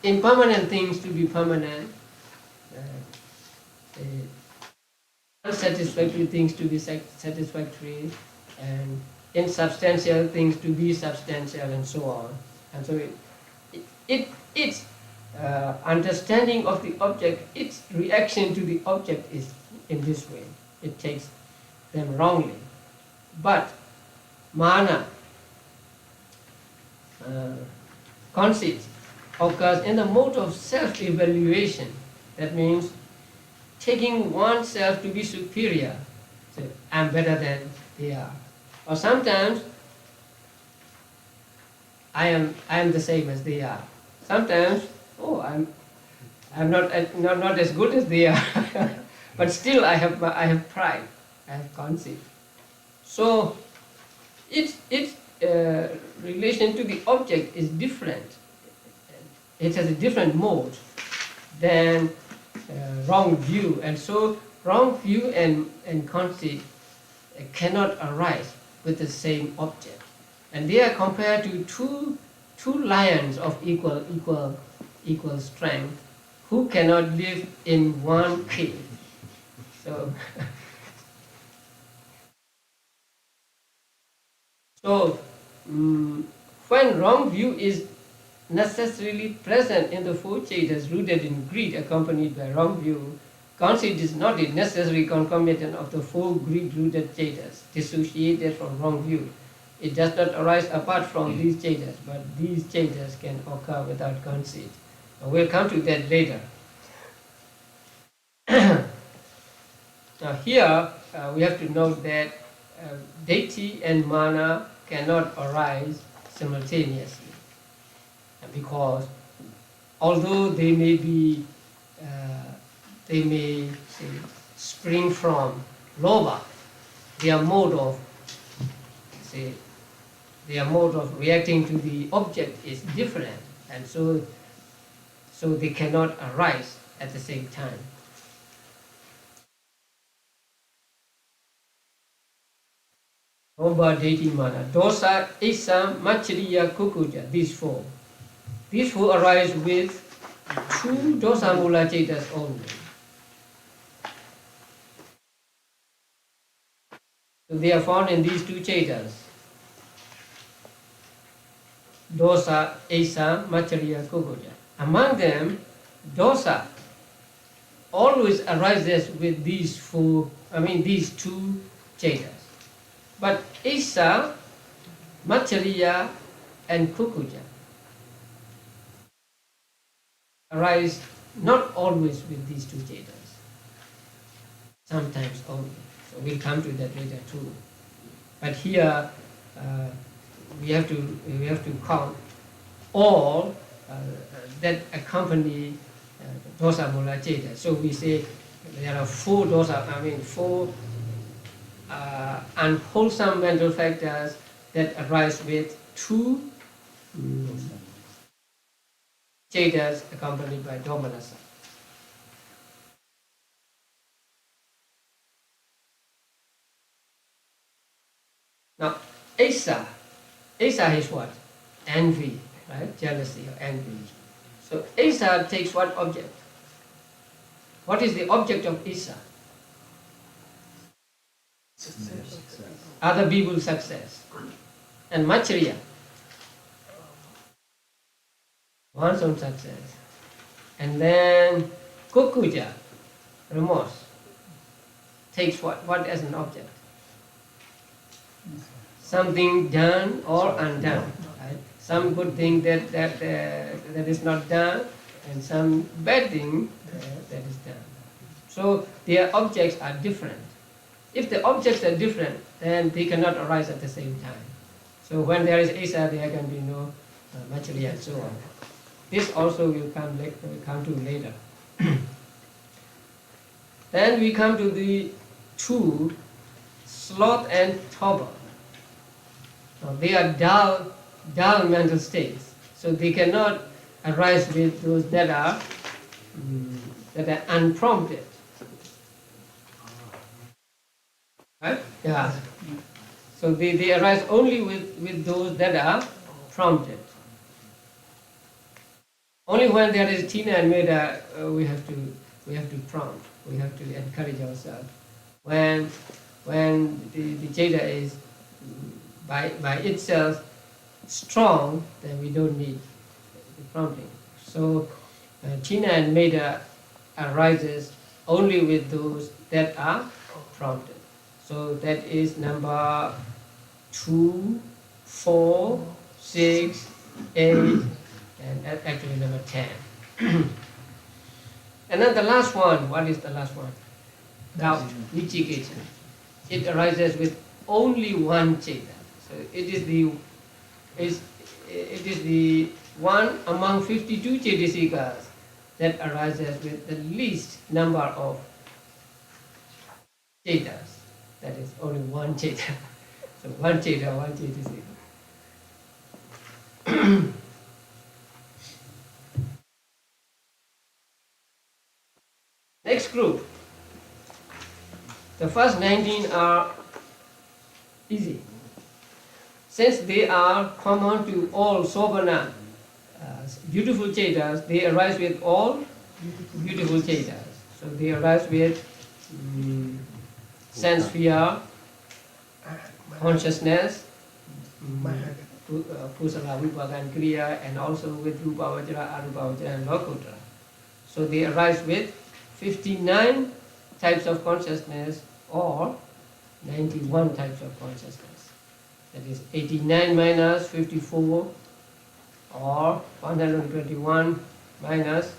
impermanent things to be permanent, unsatisfactory things to be satisfactory, and insubstantial things to be substantial, and so on. And so its understanding of the object, its reaction to the object is in this way. It takes them wrongly. But mana, conceit, occurs in the mode of self-evaluation. That means taking oneself to be superior. So, I'm better than they are. Or sometimes I am the same as they are. Sometimes, I'm not as good as they are, but still I have pride, I have conceit. So its relation to the object is different. It has a different mode than wrong view, and so wrong view and conceit cannot arise with the same object. And they are compared to two lions of equal strength who cannot live in one cave. So, when wrong view is necessarily present in the 4 cittas rooted in greed accompanied by wrong view, conceit is not a necessary concomitant of the 4 greed-rooted cittas dissociated from wrong view. It does not arise apart from these cittas, but these cittas can occur without conceit. We'll come to that later. Now here we have to note that deity and mana cannot arise simultaneously, because although they may say, spring from lobha, their mode of reacting to the object is different, and so they cannot arise at the same time. Lobha, deity, mana, dosa, isa, machariya, kukuja, these 4. These 4 arise with 2 dosa mula cittas only. So they are found in these 2 cittas. Dosa, esa, machariya, kukuja. Among them, dosa always arises with these two chetas. But Isa, Machariya and Kukuja arise not always with these two chetas, sometimes only. So we'll come to that later too. But here we have to count all that accompany dosa mula cheta. So we say there are four unwholesome mental factors that arise with two chetas accompanied by domanassa. Now, Asa is what? Envy, right? Jealousy or envy. So Asa takes what object? What is the object of Asa? Success. Other people's success. And Machariya, one's own success. And then Kukuja, remorse, takes what as an object? Something done or undone. Right? Some good thing that is not done, and some bad thing that is done. So their objects are different. If the objects are different, then they cannot arise at the same time. So when there is Asa, there can be no Machariya and so on. This also will come to later. Then we come to the two, sloth and torpor. Now, they are dull mental states, so they cannot arise with those that are unprompted. Right? Yeah. So they arise only with those that are prompted. Only when there is Tina and Meda, we have to prompt. We have to encourage ourselves. When the Jeta is by itself strong, then we don't need the prompting. So Tina and Meda arises only with those that are prompted. So that is number 2, 4, 6, 8, and actually number 10. And then the last one, what is the last one? Doubt, Vichiketa. It arises with only one cheta. So it is the one among 52 chetasikas that arises with the least number of chetas. That is only one cheta. So one cheta, one chetasika. Next group. The first 19 are easy. Since they are common to all Sobhana, beautiful chetas, they arise with all beautiful chetas. So they arise with sense sphere, consciousness, Kusala, Vipaka and Kriya, and also with Rupa Vajra, Arupa Vajra and Lokutra. So they arise with 59 types of consciousness or 91 types of consciousness. That is 89 minus 54 or 121 minus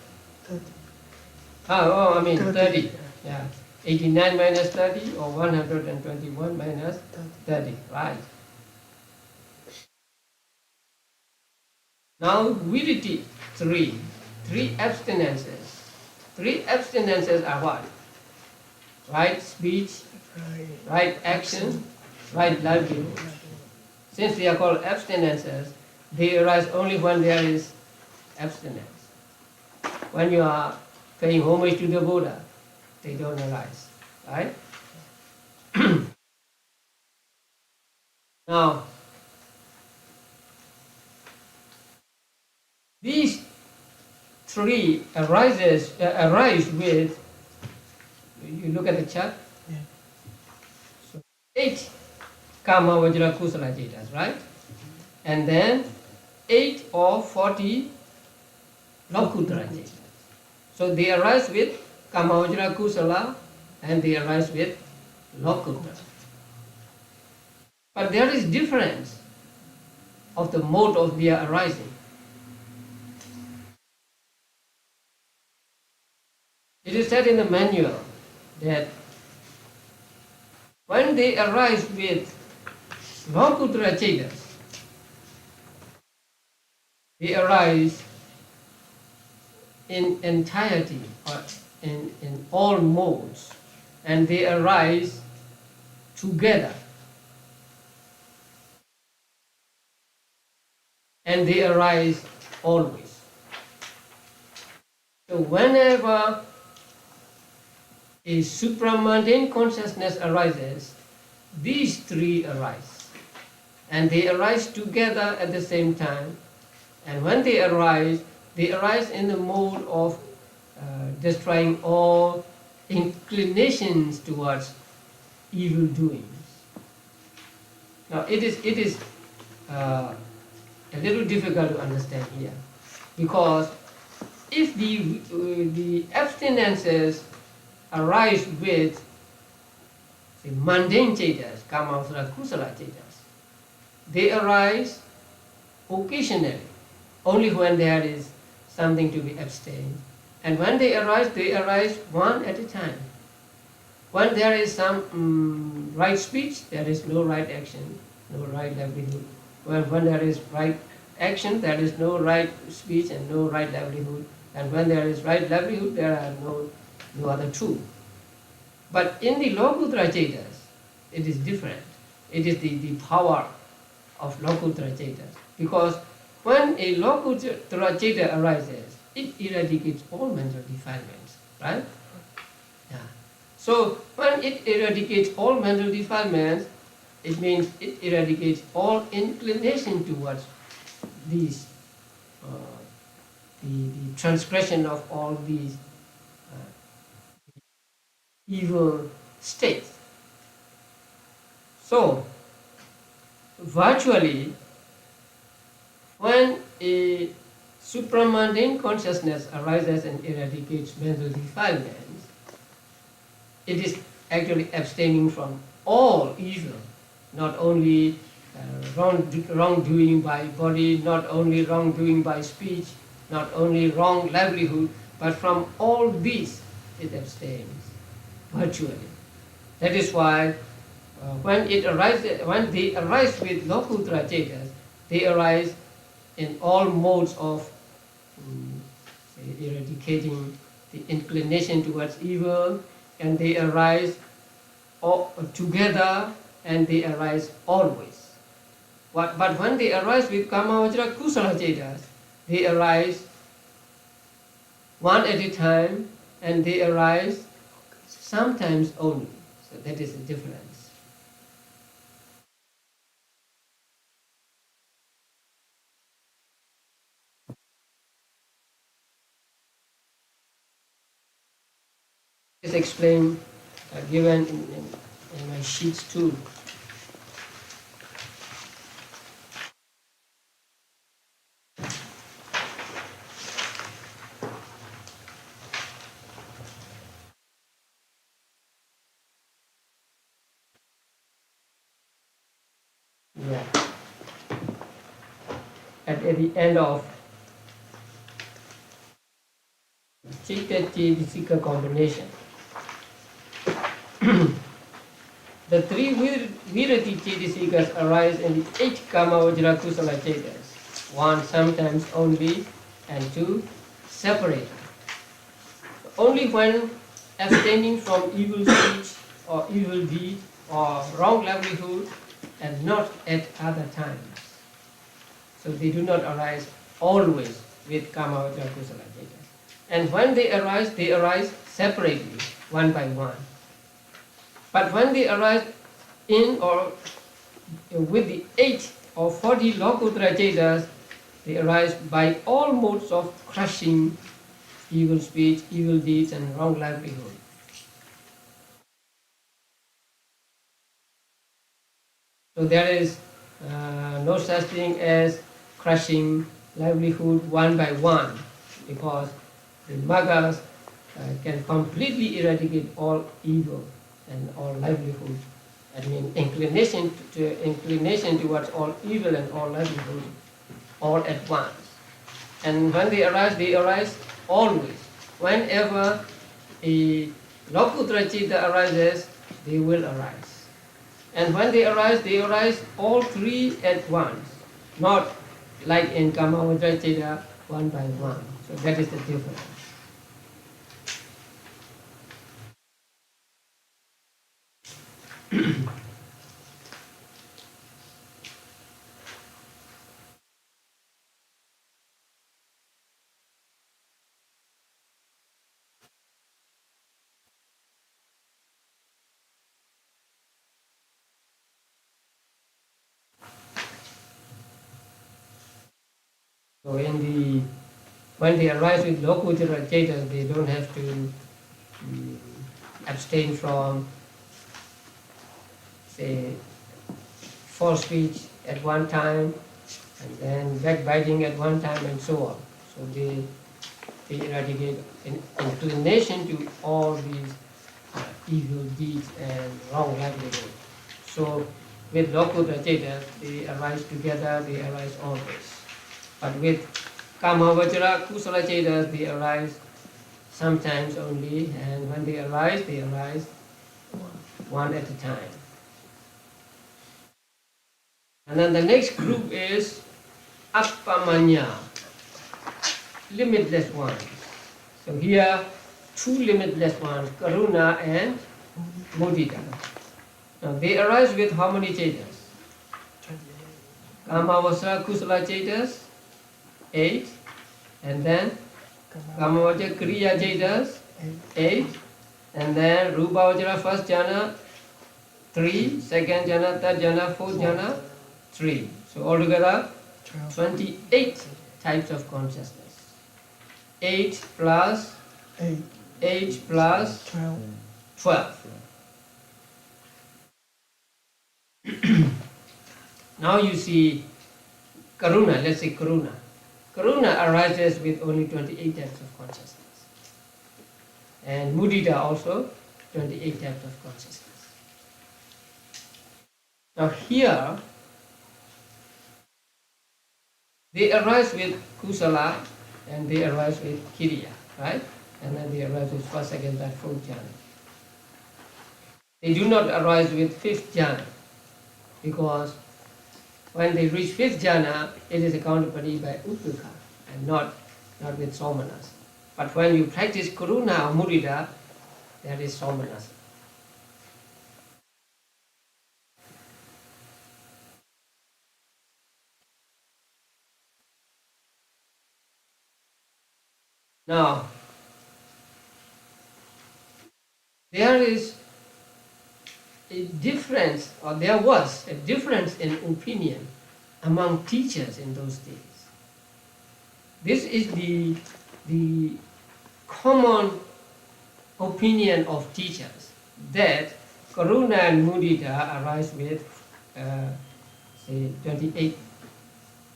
30. Yeah. 89 minus 30 or 121 minus 30. Right. Now viriti, three abstinences. 3 abstinences are what? Right speech, right action, right livelihood. Since they are called abstinences, they arise only when there is abstinence. When you are paying homage to the Buddha, they don't arise. Right? Now, these 3 arise with, you look at the chart, Yeah. so 8 Kama Vajra Kusala Jetas, right? And then 8 or 40 Lokuttara Cetas. So they arise with Kamavajra Kusala and they arise with Lokuttara. But there is difference of the mode of their arising. It is said in the manual that when they arise with Lokuttara Cetas, they arise in entirety or in all modes, and they arise together. And they arise always. So whenever a supramundane consciousness arises, these three arise. And they arise together at the same time. And when they arise in the mode of destroying all inclinations towards evil doings. Now it is a little difficult to understand here, because if the abstinences arise with the mundane cetas, kamavajra kusala cetas, they arise occasionally, only when there is something to be abstained. And when they arise one at a time. When there is some right speech, there is no right action, no right livelihood. When there is right action, there is no right speech and no right livelihood. And when there is right livelihood, there are no other truth. But in the Lokuttara Cetas, it is different. It is the power of Lokuttara Cetas. Because when a Lokuttara Ceta arises, it eradicates all mental defilements, right? Yeah. So when it eradicates all mental defilements, it means it eradicates all inclination towards these, the transgression of all these evil states. So, virtually, when a supramundane consciousness arises and eradicates mental defilements, it is actually abstaining from all evil, not only wrongdoing by body, not only wrongdoing by speech, not only wrong livelihood, but from all these it abstains virtually. That is why when they arise with Lokuttara Cetas, they arise in all modes of eradicating the inclination towards evil, and they arise all together, and they arise always. But when they arise with Kamavajra Kusala Cetas, they arise one at a time, and they arise sometimes only. So that is the difference. It's explained, given in my sheets too. Yeah. At the end of Chitta-Chedasika combination, the three Virati Chedasikas arise in the 8 Kamavajra Kusala Cetas, 1 sometimes only, and 2 separately. Only when abstaining from evil speech or evil deed or wrong livelihood, and not at other times. So they do not arise always with Kamavajra Kusala Cetas. And when they arise separately, one by one. But when they arise in or with the 8 or 40 Lokuttara Cetas, they arise by all modes of crushing evil speech, evil deeds, and wrong livelihood. So there is no such thing as crushing livelihood one by one. because the maggas can completely eradicate all evil and all livelihood. I mean, inclination towards all evil and all livelihood, all at once. And when they arise always. Whenever a Lokuttara Citta arises, they will arise. And when they arise all three at once, not like in Kamavajra Citta, one by one. So that is the difference. So when they arise with Lokuttara Citta, they don't have to abstain from, say, false speech at one time, and then backbiting at one time, and so on. So they eradicate inclination to all these evil deeds and wrong livelihood. So with Lokuttara Citta, they arise together, they arise always. But with Kamavajra, Kusala Citta, they arise sometimes only, and when they arise one at a time. And then the next group is Appamanya, limitless ones. So here, two limitless ones, Karuna and Mudita. Now they arise with how many Cittas? Kamavajra, Kusala Cittas, 8, and then Kamavajra Kriya Cittas, 8, and then Rupavajra first jhana, 3, second jhana, third jhana, fourth jhana, 3. So altogether 28 types of consciousness. 8 plus 12. Now you see Karuna, let's say Karuna. Karuna arises with only 28 types of consciousness. And Mudita also, 28 types of consciousness. Now here, they arise with Kusala and they arise with Kiriya, right? And then they arise with first, second, third, fourth jhana. They do not arise with fifth jhana, because when they reach fifth jhana, it is accompanied by Upekkha and not with Somanas. But when you practice Karuna or Mudita, there is Somanas. Now, there is a difference, or there was a difference in opinion among teachers in those days. This is the common opinion of teachers, that Karuna and Mudita arise with, say, 28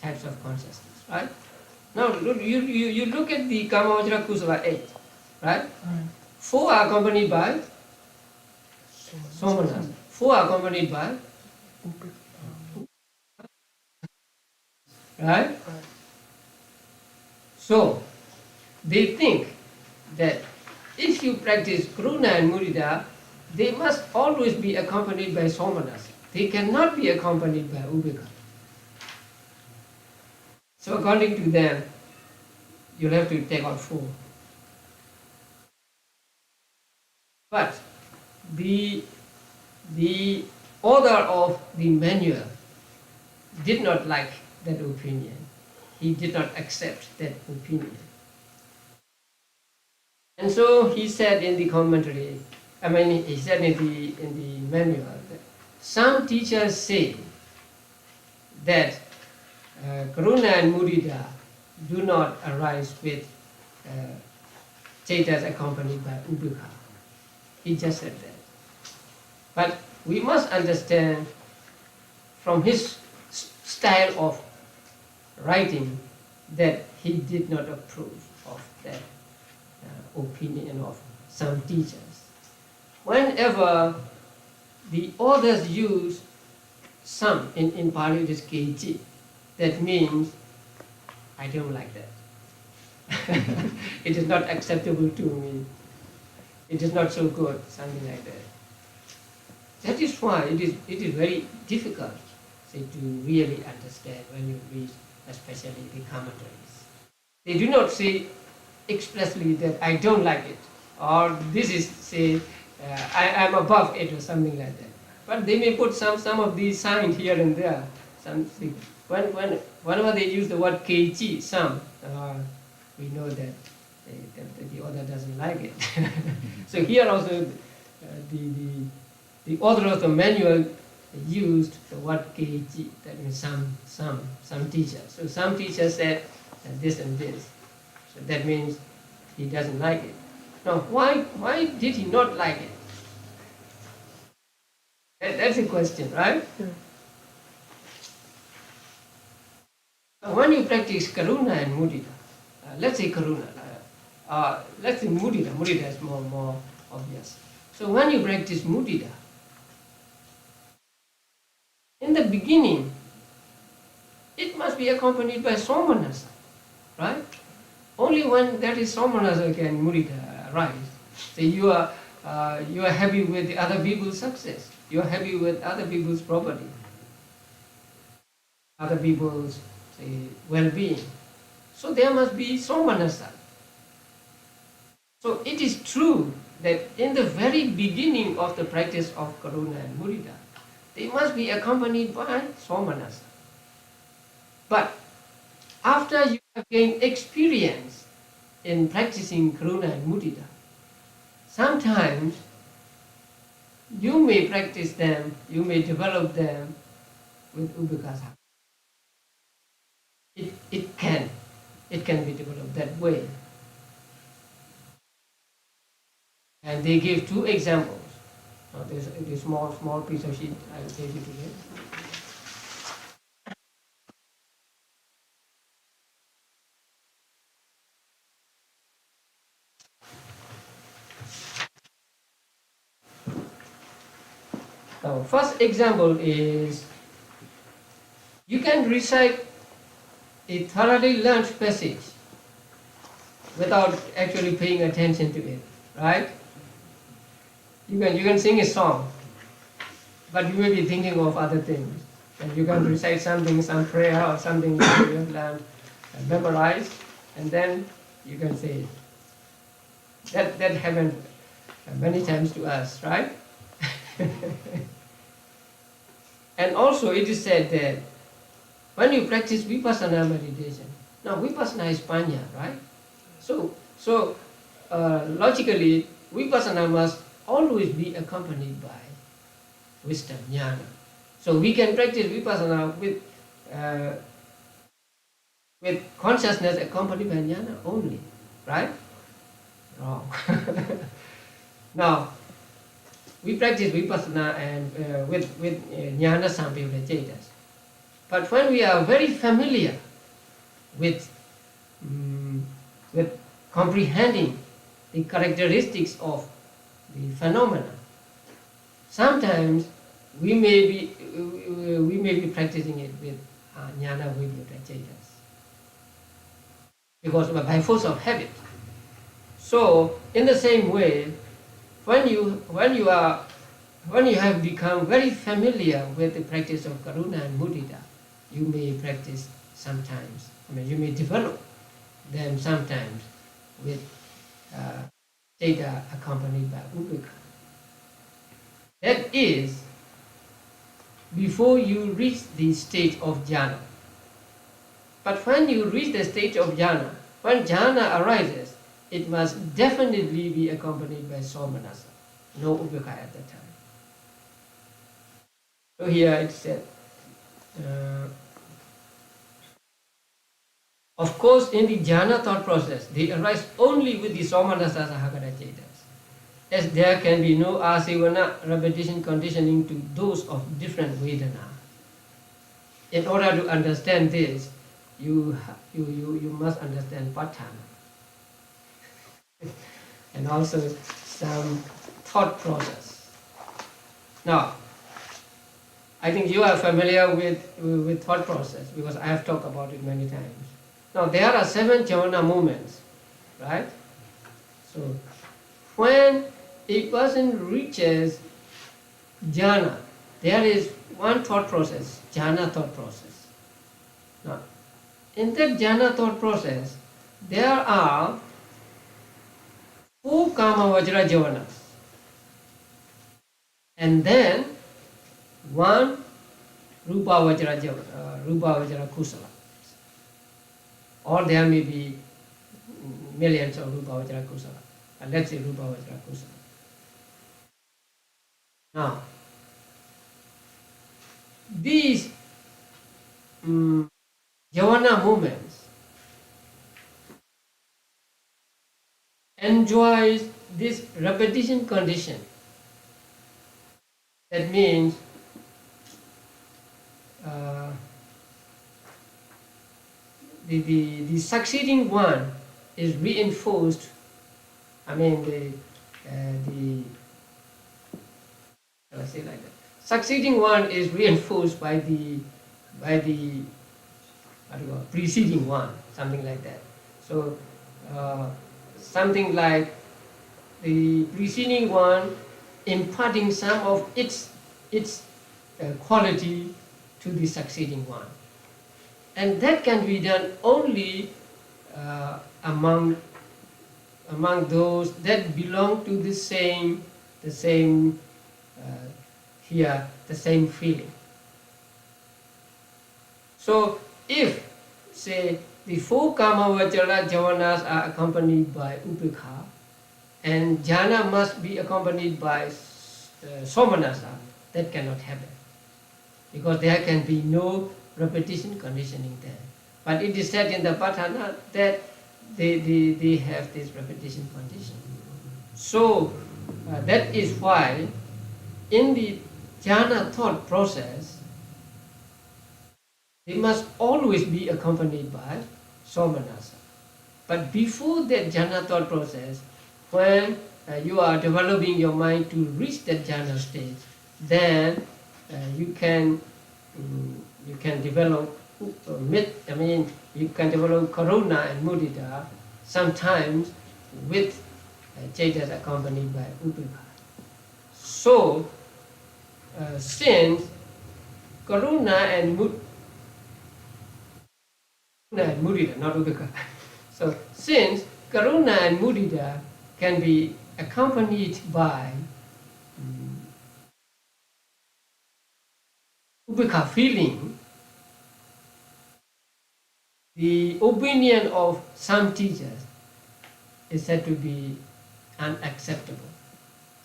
types of consciousness, right? Now, you look at the Kamavajra Kusala 8, right? 4 are accompanied by Somanas. 4 are accompanied by, right? So, they think that if you practice Karuna and Mudita, they must always be accompanied by Somanas. They cannot be accompanied by Upekkha. So according to them, you'll have to take out 4. But the author of the manual did not like that opinion. He did not accept that opinion. And so he said in the commentary, he said in the manual, that some teachers say that Karuna and Mudita do not arise with Cittas accompanied by Upekkha. He just said that. But we must understand from his style of writing that he did not approve of that opinion of some teachers. Whenever the authors use some, in Pali it is keji, that means I don't like that. It is not acceptable to me. It is not so good, something like that. That is why it is very difficult, say, to really understand when you read, especially the commentaries. They do not say expressly that I don't like it, or this is, say, I am above it, or something like that. But they may put some of these signs here and there. Whenever they use the word keji, some, we know that the author doesn't like it. So here also, the author of the manual used the word keji, that means some teachers. So some teachers said this and this. So that means he doesn't like it. Now, why did he not like it? That's the question, right? Now, when you practice karuna and mudita, let's say karuna, let's say mudita is more obvious. So when you practice mudita, in the beginning, it must be accompanied by somanasa, right? Only when that is somanasa can mudita arise. So you are happy with the other people's success. You are happy with other people's property, other people's, say, well-being. So there must be somanasa. So it is true that in the very beginning of the practice of karuna and mudita, they must be accompanied by somanasa. But after you have gained experience in practicing karuna and mudita, sometimes you may practice them, you may develop them with ubbekasa. It can be developed that way. And they give two examples. Now there's a small piece of sheet I will take you to here. Now, first example is you can recite a thoroughly learned passage without actually paying attention to it, right? You can sing a song, but you may be thinking of other things. And you can recite something, some prayer or something you have learned and memorized, and then you can say it. That happened many times to us, right? And also it is said that when you practice vipassana meditation, now vipassana is panya, right? So logically, vipassana must always be accompanied by wisdom, jnana. So we can practice vipassana with consciousness accompanied by jnana only, right? Wrong. Now, we practice vipassana and with jnana sampayutta. But when we are very familiar with comprehending the characteristics of the phenomena, sometimes we may be practicing it with jnana vidyutta, because by force of habit. So in the same way, when you have become very familiar with the practice of karuna and mudita, you may practice sometimes. You may develop them sometimes with theta accompanied by ubbeka. That is before you reach the stage of jhana. But when you reach the stage of jhana, when jhana arises, it must definitely be accompanied by somanasa, no ubbeka at that time. So here it said, of course, in the jhana thought process, they arise only with the somanasa sahagata cetas, as there can be no asivana repetition conditioning to those of different vedana. In order to understand this, you must understand pattern and also some thought process. Now, I think you are familiar with thought process because I have talked about it many times. Now, there are 7 jhana movements, right? So, when a person reaches jhana, there is one thought process, jhana thought process. Now, in that jhana thought process, there are 4 kama vajra jhanas, and then 1 rupa vajra kusala. Or there may be millions of rupa vajra kusala. Let's say rupa vajra kusala. Now, these jhana movements enjoys this repetition condition. That means the succeeding one is reinforced. I mean shall I say like that? Succeeding one is reinforced by the preceding one, something like that. So something like the preceding one imparting some of its quality to the succeeding one, and that can be done only among those that belong to the same feeling. So if, say, the 4 kama vajra jhanas are accompanied by upekha, and jhana must be accompanied by somanasa, that cannot happen, because there can be no repetition conditioning there. But it is said in the Patthana that they have this repetition condition. So that is why in the jhana thought process, they must always be accompanied by somanasa. But before that jhana thought process, when you are developing your mind to reach that jhana stage, then you can develop you can develop karuna and mudita, sometimes with cetas accompanied by upekha. So since karuna and mudita, not upekha. So since karuna and mudita can be accompanied by upekha feeling, the opinion of some teachers is said to be unacceptable.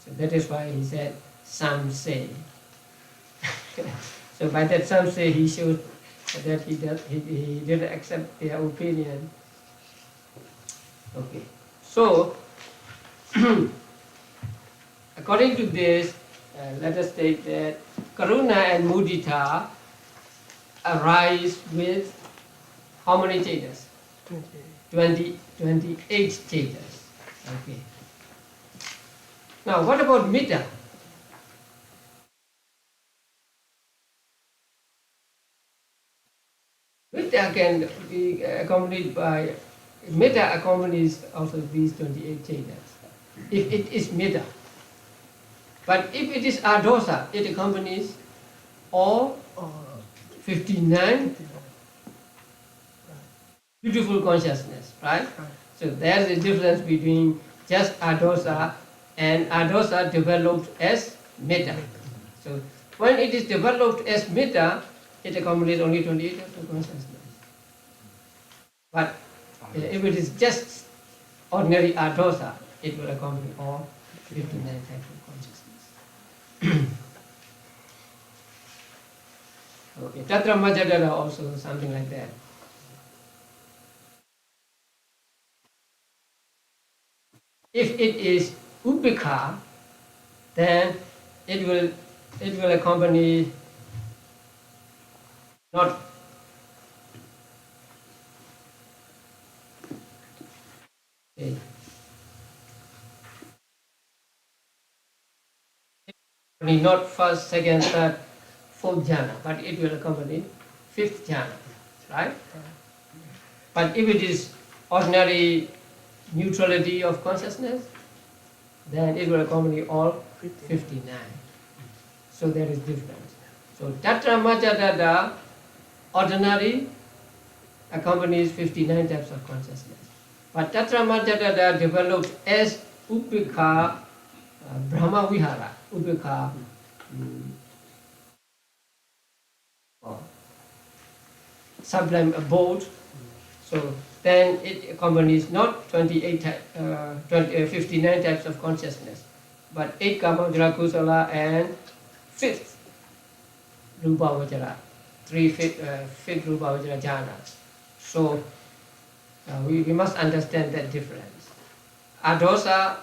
So that is why he said, some say. So by that some say, he showed that he didn't accept their opinion. Okay. So, according to this, let us take that karuna and mudita arise with how many cetas? 28 cetas. Okay. Now, what about metta? Metta can be accompanied by, metta accompanies also these 28 cetas, if it is metta. But if it is adosa, it accompanies all 59 beautiful consciousness, right? So there's a difference between just adosa and adosa developed as metta. So when it is developed as metta, it accommodates only 28 types of consciousness. But if it is just ordinary adosa, it will accommodate all 59 types of consciousness. Okay, Tatra Majadala also something like that. If it is upekha, then it will accompany not Okay. Not first, second, third, fourth jhana, but it will accompany fifth jhana, right? But if it is ordinary neutrality of consciousness, then it will accompany all 59. So there is difference. So Tatra Majadada, ordinary, accompanies 59 types of consciousness. But Tatra Majadada developed as Upekha Brahma Vihara, Upekha sublime abode. So then it accompanies not 59 types of consciousness, but 8 Kamajara Kusala and 5th Rupa Vajra, 5th Rupa Vajra jhana. So we must understand that difference. Adosa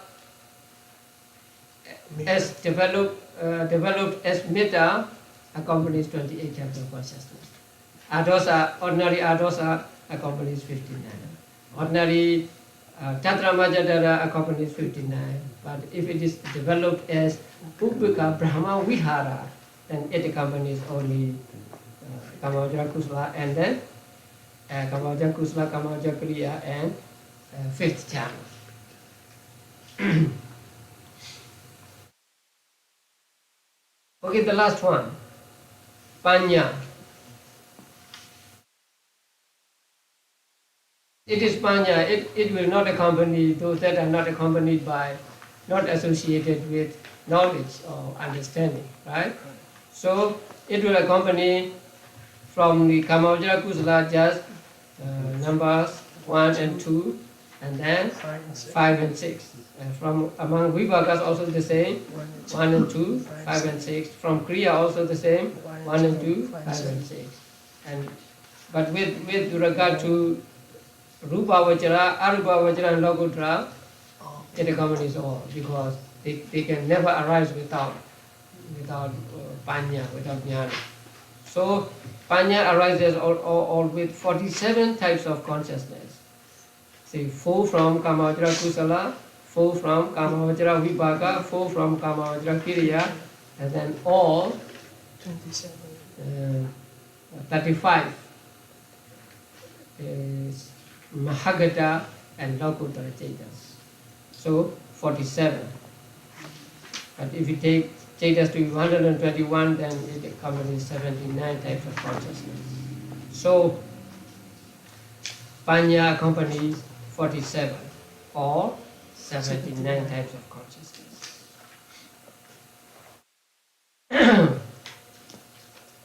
as developed as Metta accompanies 28 types of consciousness. Adosa, ordinary Adosa accompanies 59. Ordinary Tatra Majadara accompanies 59. But if it is developed as Upeka Brahma Vihara, then it accompanies only Kamajara Kusala and then Kamajara Kusala, Kamajara Kriya and 5th jhana. Okay, the last one, Panya. It is Panya, it will not accompany those that are not accompanied by, not associated with knowledge or understanding, right? So it will accompany from the Kamajara Kusala just numbers 1 and 2, and then 5 and 6. From among Vibhagas also the same, 1 and 2, 5 and 6. From Kriya also the same, 1 and 2, 5 and 6. But with regard to Rupa Vajra, Arupa Vajra and Lokutra, it accompanies all, because they can never arise without Panya, without Jnana. So Panya arises all with 47 types of consciousness. See, 4 from Kamajara Kusala, 4 from Kamajara Vibhaga, 4 from Kamajara Kriya, and then all 35 is Mahagata and Lokuttara Chetas. So 47. But if you take Chetas to 121, then it accompanies 79 types of consciousness. So Panya accompanies 47 or 79 types of consciousness.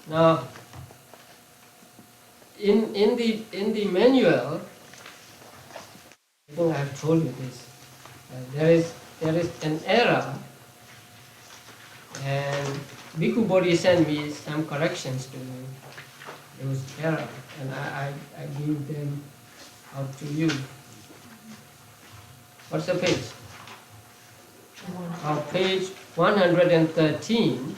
Now, in the manual, I think I have told you this. There is an error, and Bhikkhu Bodhi sent me some corrections to those errors, and I give them out to you. What's the page? Page 113.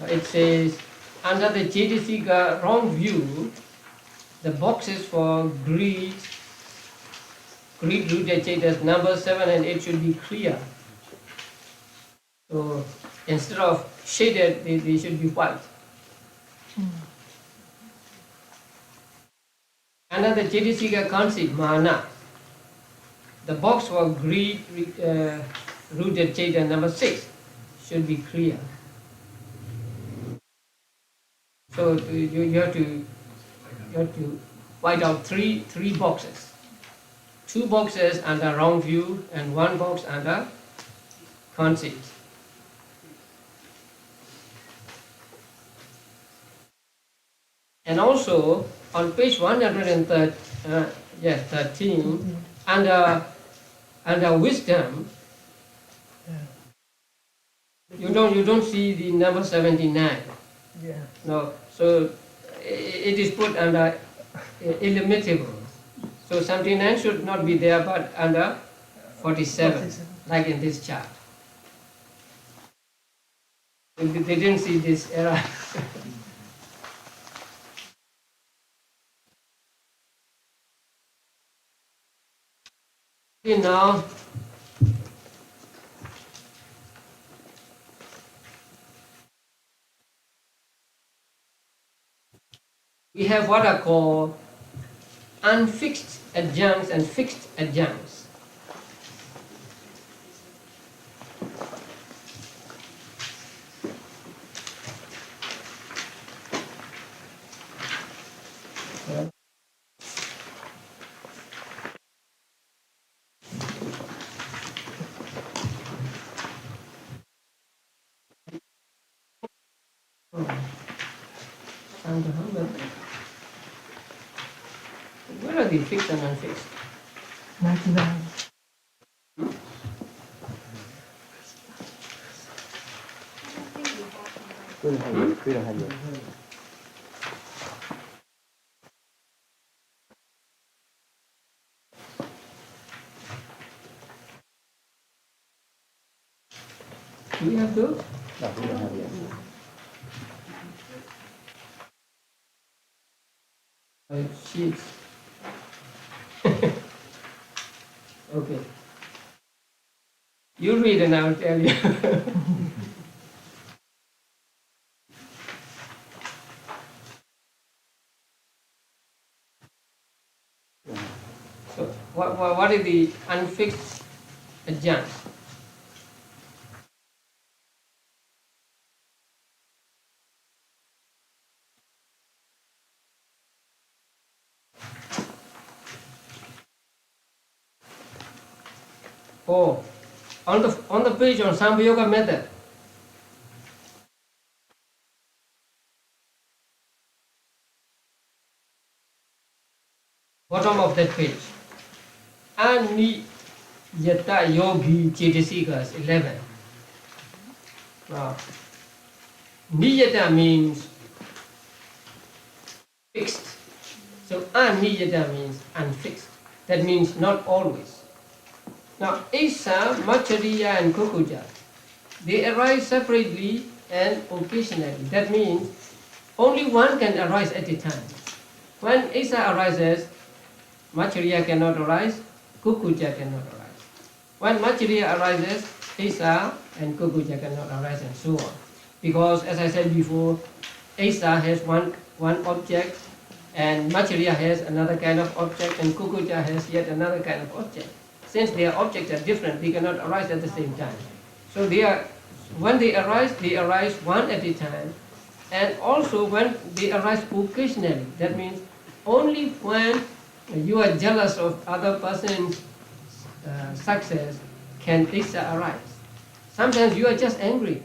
It says, under the Cetasika wrong view, the boxes for greed rooted Cetas numbers 7 and 8 should be clear. So instead of shaded, they should be white. Under the Cetasika conceit, Mana, the box for greed rooted Cetas number 6 should be clear. So you have to white out three boxes. 2 boxes under wrong view and 1 box under conceit. And also on page 113, under wisdom, you don't see the number 79. Yeah. No, so it is put under illimitable. So 79 should not be there, but under 47, like in this chart. They didn't see this error. Okay, now we have what are called unfixed adjuncts and fixed adjuncts. Where are the fixed and unfixed? We don't have it. We don't have it. Do we have those? No, we don't have it. Sheets. Okay. You read and I'll tell you. So, what is the unfixed adjunct? Oh, on the page on Sambha Yoga method. Bottom of that page. Aniyata Yogi Chetasikas 11. Now, Niyata means fixed. So aniyata means unfixed. That means not always. Now, Esa, Machariya and Kukuja, they arise separately and occasionally. That means only one can arise at a time. When Esa arises, Machariya cannot arise, Kukuja cannot arise. When Machariya arises, Esa and Kukuja cannot arise, and so on. Because, as I said before, Esa has one object, and Machariya has another kind of object, and Kukuja has yet another kind of object. Since their objects are different, they cannot arise at the same time. So when they arise one at a time, and also when they arise occasionally. That means only when you are jealous of other person's success can Esa arise. Sometimes you are just angry.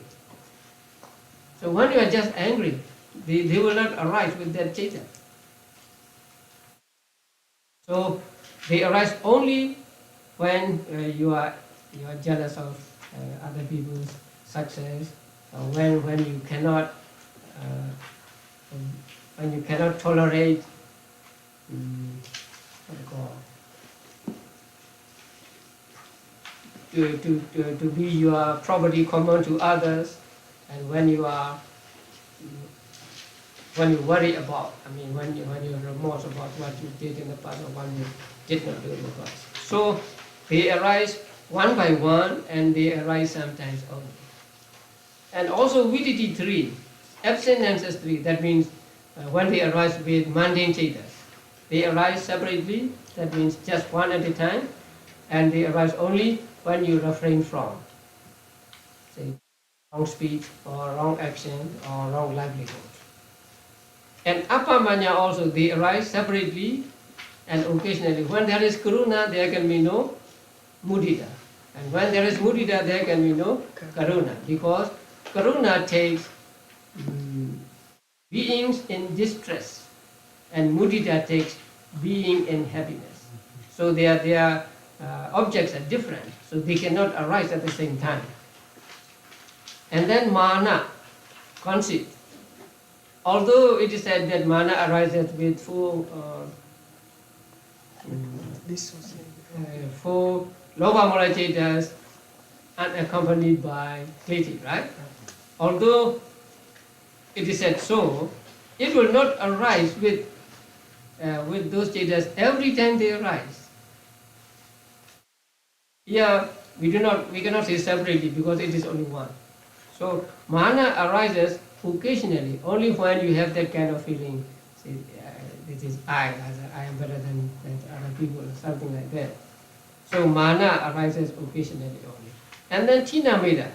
So when you are just angry, they will not arise with that Cheta. So they arise only when you are jealous of other people's success, when you cannot tolerate to be your property common to others, and when you worry about, when you remorse about what you did in the past or what you did not do in the past. So they arise one by one, and they arise sometimes only. And also viditi 3, abstinences 3, that means when they arise with mundane chetas. They arise separately, that means just one at a time, and they arise only when you refrain from, say, wrong speech or wrong action or wrong livelihood. And apamanya also, they arise separately and occasionally. When there is karuna, there can be no mudita. And when there is mudita, there can be no karuna. Because karuna takes beings in distress, and mudita takes being in happiness. So their objects are different, so they cannot arise at the same time. And then mana, conceit. Although it is said that mana arises with full loba mola chetas unaccompanied by kleti, right? Although it is said so, it will not arise with those chetas every time they arise. Here we cannot say separately because it is only one. So mana arises occasionally, only when you have that kind of feeling, say, this is I am better than other people, or something like that. So mana arises occasionally only. And then Chinameda,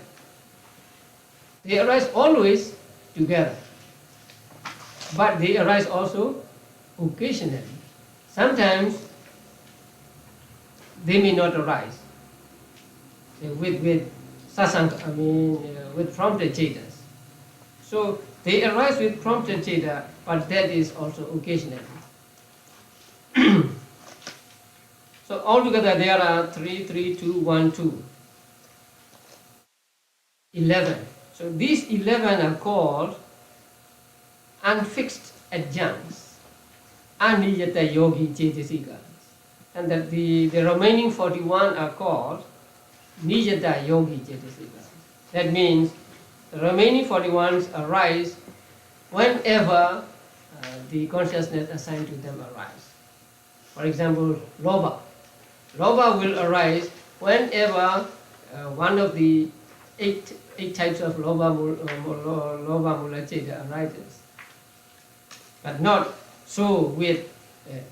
they arise always together. But they arise also occasionally. Sometimes they may not arise with sasaṅga, with prompted cetas. So they arise with prompted ceta, but that is also occasionally. So altogether there are 3, 3, 2, 1, 2. 11. So these 11 are called unfixed adjuncts, aniyata yogi cetasikas. And that the remaining 41 are called niyata yogi cetasikas. That means the remaining 41s arise whenever the consciousness assigned to them arise. For example, lobha. Lobha will arise whenever one of the eight types of lobha mula ceta arises. But not so with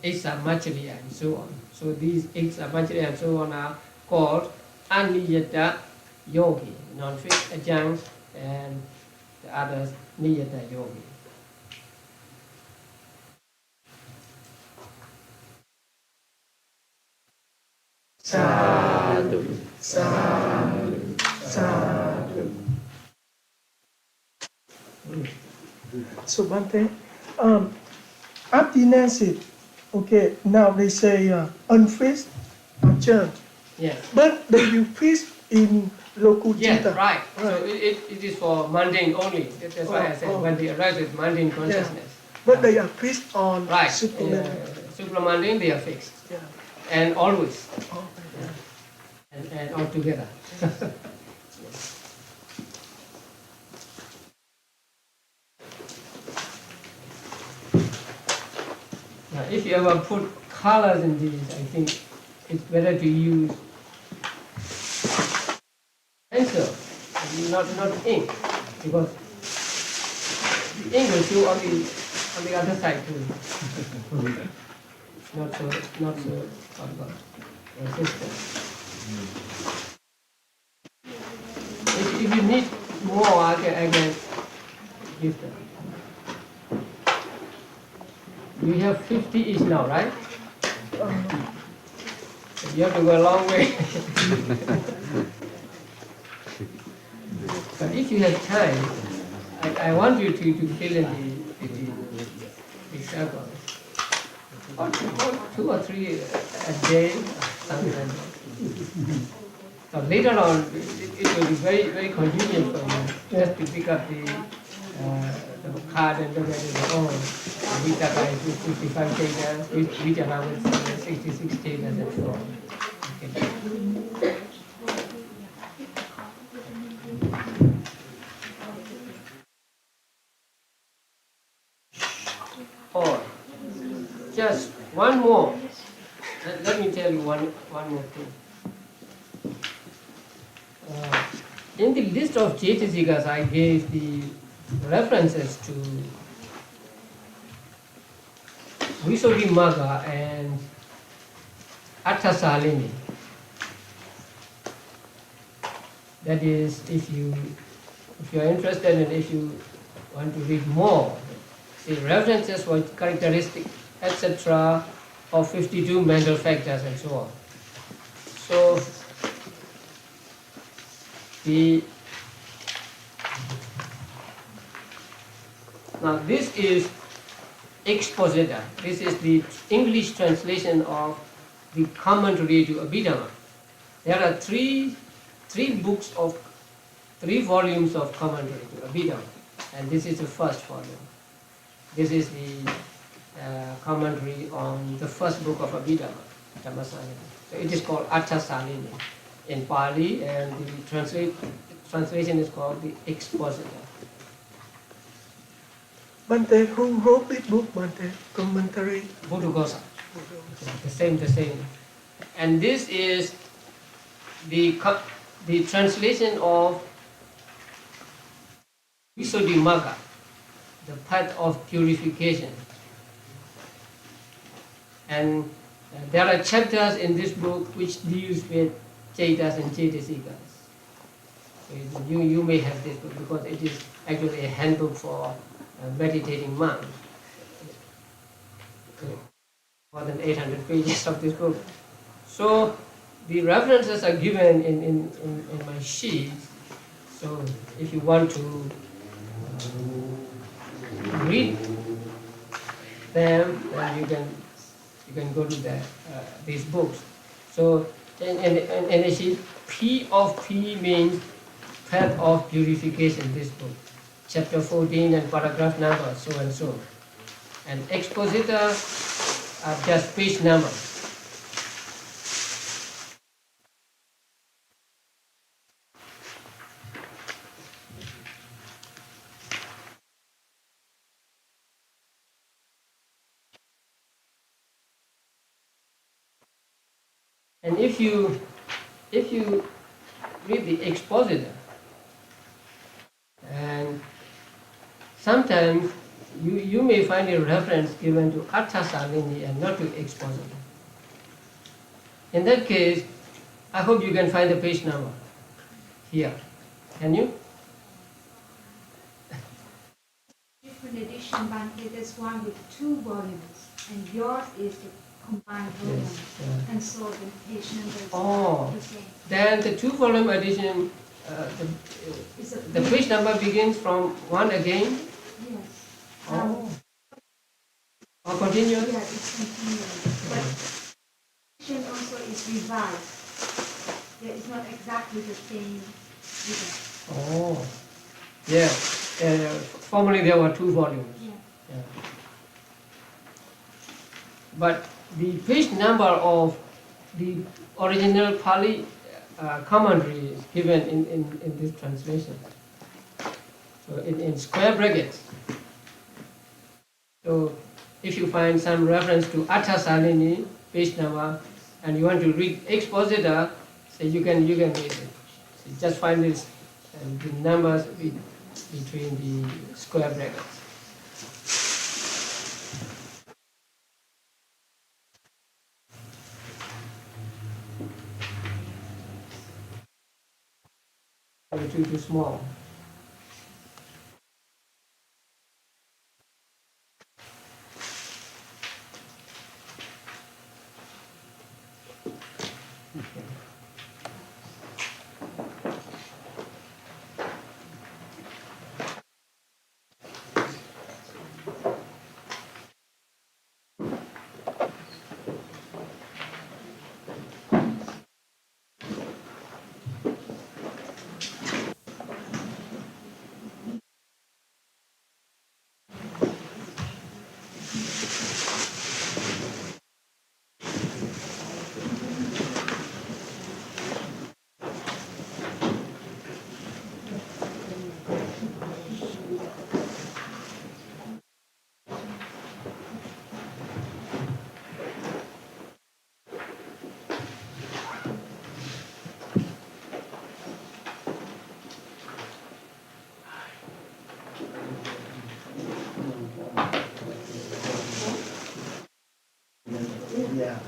Esa Machariya and so on. So these Esa Machariya and so on are called Aniyata Yogi, non-fixed adjuncts, and the others Niyata Yogi. Sadhu, sadhu, sadhu. So Bhante, abstinence, okay, now they say unfixed adjunct, Yes. but they will fix in lokucita. Yes, right. So it is for mundane only. That's why I said when they arise with mundane consciousness. But they are fixed on Right. supramundane. Supramundane, they are fixed. Yeah. And always. Oh, And all together. Now, if you ever put colors in these, I think it's better to use pencil, not ink, because the ink will show on the other side too. not so resistant. If you need more, I can give them. You have 50 each now, right? You have to go a long way. But if you have time, I want you to fill in the circle. Or 2 or 3 a day, something like that. So later on, it will be very, very convenient for you just to pick up the card and look at it. Oh, Vita by 55 data, Vita now with 66 data and so on. Okay. Or just one more. Let me tell you one more thing. In the list of Cetasikas, I gave the references to Visuddhimagga and Attasalini. That is, if you are interested and if you want to read more, the references for characteristic, etc., of 52 mental factors and so on. So now this is expositor. This is the English translation of the commentary to Abhidhamma. There are three volumes of commentary to Abhidhamma, and this is the first volume. This is the commentary on the first book of Abhidhamma, Dhammasaṅgaha. So it is called Attasalini in Pali, and the translation is called the expositor. Bhante, who wrote this book, Bhante? Commentary? Buddhaghosa. The same. And this is the translation of Visuddhimagga, the path of purification. And there are chapters in this book which deals with Chaitas and Chaitasikas. So you may have this book because it is actually a handbook for meditating monks. More than 800 pages of this book. So the references are given in my sheet. So if you want to read them, then you can go to these books. So and I see P of P means path of purification. This book, chapter 14 and paragraph number so and so, and expositor are just page number. And if you read the expositor, and sometimes you may find a reference given to Athasalini and not to expositor. In that case, I hope you can find the page number here. Can you? Different edition, Bhante, there's one with 2 volumes, and yours is the combined volume. Yes, yeah. And so the page numbers Oh. are the same. Then the 2-volume edition, It's a the page number begins from 1 again. Yes. Oh. Or continue? Yeah, it's continuing. But edition also is revised. Yeah, it's not exactly the same either. Oh, yeah. Formerly there were 2 volumes. Yeah. Yeah. But the page number of the original Pali commentary is given in this translation. So in square brackets. So if you find some reference to Athasalini, page number, and you want to read expositor, so you can read it. So just find this and the numbers between the square brackets. Too small. Yeah.